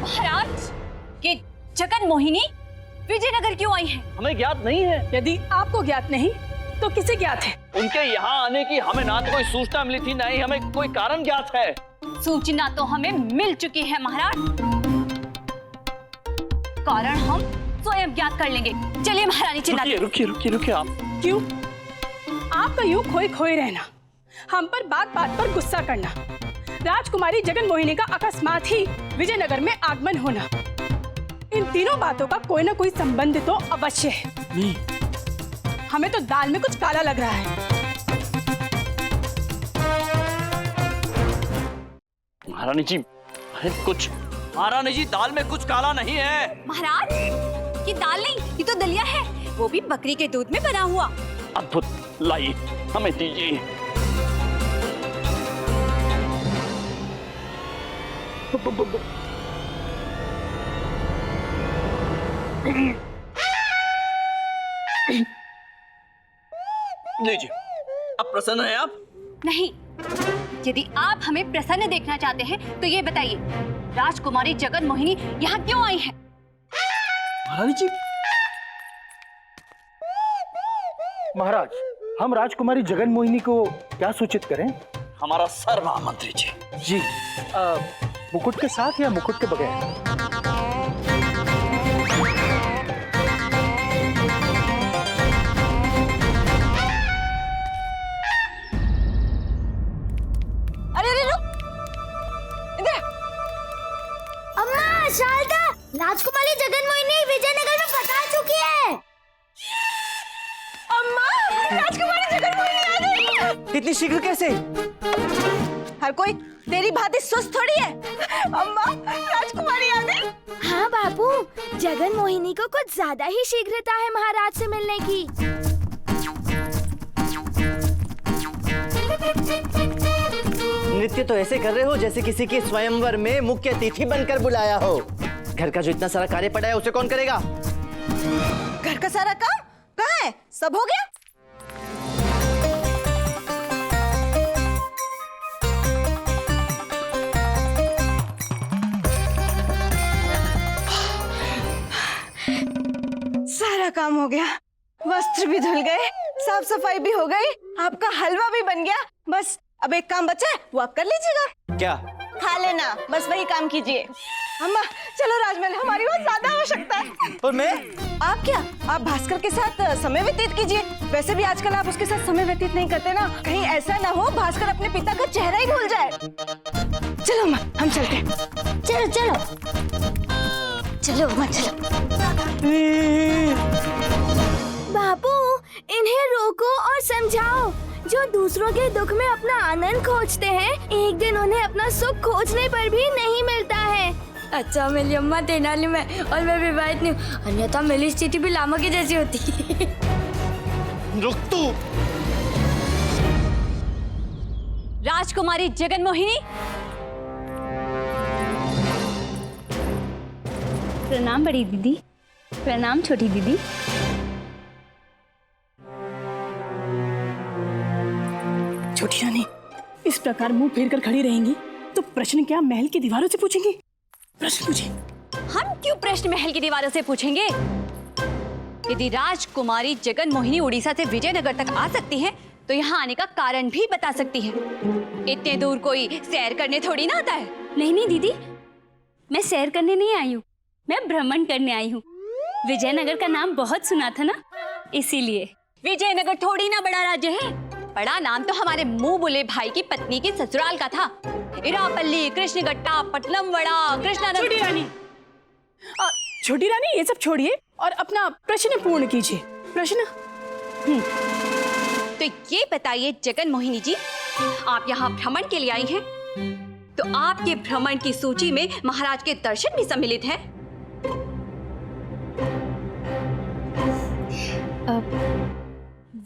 महाराज, ये जगन मोहिनी विजयनगर क्यों आई है? हमें ज्ञात नहीं है। यदि आपको ज्ञात नहीं तो किसे ज्ञात है? उनके यहाँ आने की हमें ना तो कोई सूचना मिली थी, ना ही हमें कोई कारण ज्ञात है। सूचना तो हमें मिल चुकी है महाराज, कारण हम स्वयं ज्ञात कर लेंगे। चलिए महारानी चिन्ना। रुकिए आप। क्यों? आपका यूं खोए खोए रहना, हम पर बात बात पर गुस्सा करना, राजकुमारी जगन मोहिनी का अकस्मात ही विजयनगर में आगमन होना, इन तीनों बातों का कोई ना कोई संबंध तो अवश्य है। नहीं, हमें तो दाल में कुछ काला लग रहा है। महारानी जी, महारानी जी दाल में कुछ काला नहीं है। महाराज, ये दाल नहीं, ये तो दलिया है, वो भी बकरी के दूध में बना हुआ। अद्भुत। लाइए, हमें दीजिए। लीजिए। अब प्रसन्न हैं आप? नहीं, यदि आप हमें प्रसन्न देखना चाहते हैं तो ये बताइए, राजकुमारी जगन मोहिनी यहाँ क्यों आई है? महारानी जी। महाराज, हम राजकुमारी जगन मोहिनी को क्या सूचित करें? हमारा सर महामंत्री जी। जी, मुकुट के साथ या मुकुट के बगैर? शारदा, राजकुमारी जगन मोहिनी विजयनगर में पहुंच चुकी है। अम्मा, राजकुमारी जगन मोहिनी आ गई है। इतनी शीघ्र कैसे? हर कोई तेरी भांति सुस्त थोड़ी है। अम्मा, राजकुमारी आ गई। हाँ बाबू, जगन मोहिनी को कुछ ज्यादा ही शीघ्रता है महाराज से मिलने की। नृत्य तो ऐसे कर रहे हो जैसे किसी के स्वयंवर में मुख्य अतिथि बनकर बुलाया हो। घर का जो इतना सारा कार्य पड़ा है उसे कौन करेगा? घर का सारा काम कहाँ है? सब हो गया? सारा काम हो गया, वस्त्र भी धुल गए, साफ सफाई भी हो गई, आपका हलवा भी बन गया। बस अब एक काम बचा है, वो आप कर लीजिएगा। क्या? खा लेना, बस वही काम कीजिए। अम्मा चलो राजमहल, हमारी बहुत ज्यादा आवश्यकता है। और मैं? आप क्या? आप भास्कर के साथ समय व्यतीत कीजिए। वैसे भी आजकल आप उसके साथ समय व्यतीत नहीं करते ना, कहीं ऐसा ना हो भास्कर अपने पिता का चेहरा ही भूल जाए। चलो अम्मा हम चलते हैं। चलो चलो चलो अम्मा चलो। बापू, इन्हें रोको और समझाओ। जो दूसरों के दुख में अपना आनंद खोजते हैं, एक दिन उन्हें अपना सुख खोजने पर भी नहीं मिलता है। अच्छा मेरी अम्मा तेनाली में और मैं विवाहित नहीं हूँ, अन्यथा मेरी स्थिति भी लामा की जैसी होती। रुक तू। राजकुमारी जगन मोहिनी। प्रणाम बड़ी दीदी। प्रणाम छोटी दीदी। छोटी रानी, इस प्रकार मुंह फेर कर खड़ी रहेंगी तो प्रश्न क्या महल की दीवारों से पूछेंगी? प्रश्न पूछिए। हम क्यों प्रश्न महल की दीवारों से पूछेंगे? यदि राजकुमारी जगन मोहिनी उड़ीसा से विजयनगर तक आ सकती है तो यहाँ आने का कारण भी बता सकती है। इतने दूर कोई सैर करने थोड़ी ना आता है। नहीं नहीं दीदी, मैं सैर करने नहीं आई हूँ, मैं भ्रमण करने आई हूँ। विजयनगर का नाम बहुत सुना था ना, इसीलिए। विजयनगर थोड़ी ना बड़ा राज्य है, बड़ा नाम तो हमारे मुंह बुले भाई की पत्नी के ससुराल का था। इरापल्ली, कृष्णगट्टा, पटलमवड़ा, कृष्णानंद। छोटी रानी ये सब छोड़िए और अपना प्रश्न पूर्ण कीजिए। प्रश्न? तो ये बताइए जगन मोहिनी जी, आप यहाँ भ्रमण के लिए आई हैं, तो आपके भ्रमण की सूची में महाराज के दर्शन भी सम्मिलित हैं।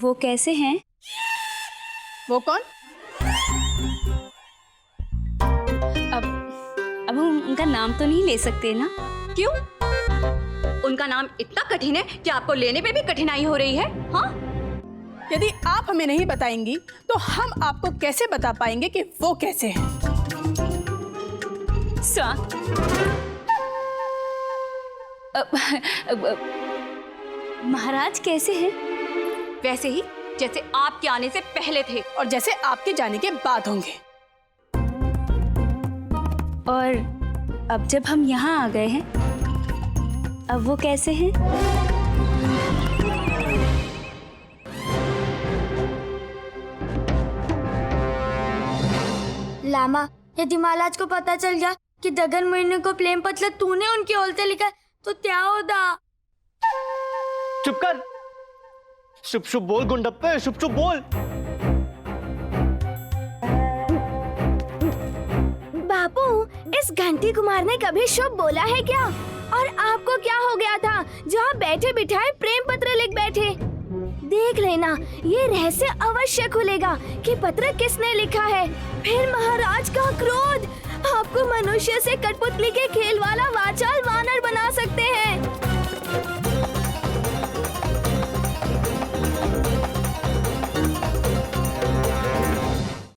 वो कैसे हैं? वो कौन? अब हम उनका नाम तो नहीं ले सकते ना? क्यों? उनका नाम इतना कठिन है कि आपको लेने पे भी कठिनाई हो रही है? हाँ? यदि आप हमें नहीं बताएंगी तो हम आपको कैसे बता पाएंगे कि वो कैसे हैं? महाराज कैसे हैं? वैसे ही जैसे आपके आने से पहले थे और जैसे आपके जाने के बाद होंगे। और अब जब हम यहाँ आ गए हैं, अब वो कैसे हैं? लामा, यदि महाराज को पता चल गया कि जगन मोहिनी को प्रेम पत्र तूने उनके ओलते लिखा तो क्या होगा? चुप कर। शुभ शुभ बोल गुंडप्पे, शुभ शुभ बोल। बापू, इस घंटी कुमार ने कभी शुभ बोला है क्या? और आपको क्या हो गया था जो आप बैठे बिठाए प्रेम पत्र लिख बैठे? देख लेना, ये रहस्य अवश्य खुलेगा कि पत्र किसने लिखा है। फिर महाराज का क्रोध आपको मनुष्य से कठपुतली के खेल वाला वाचाल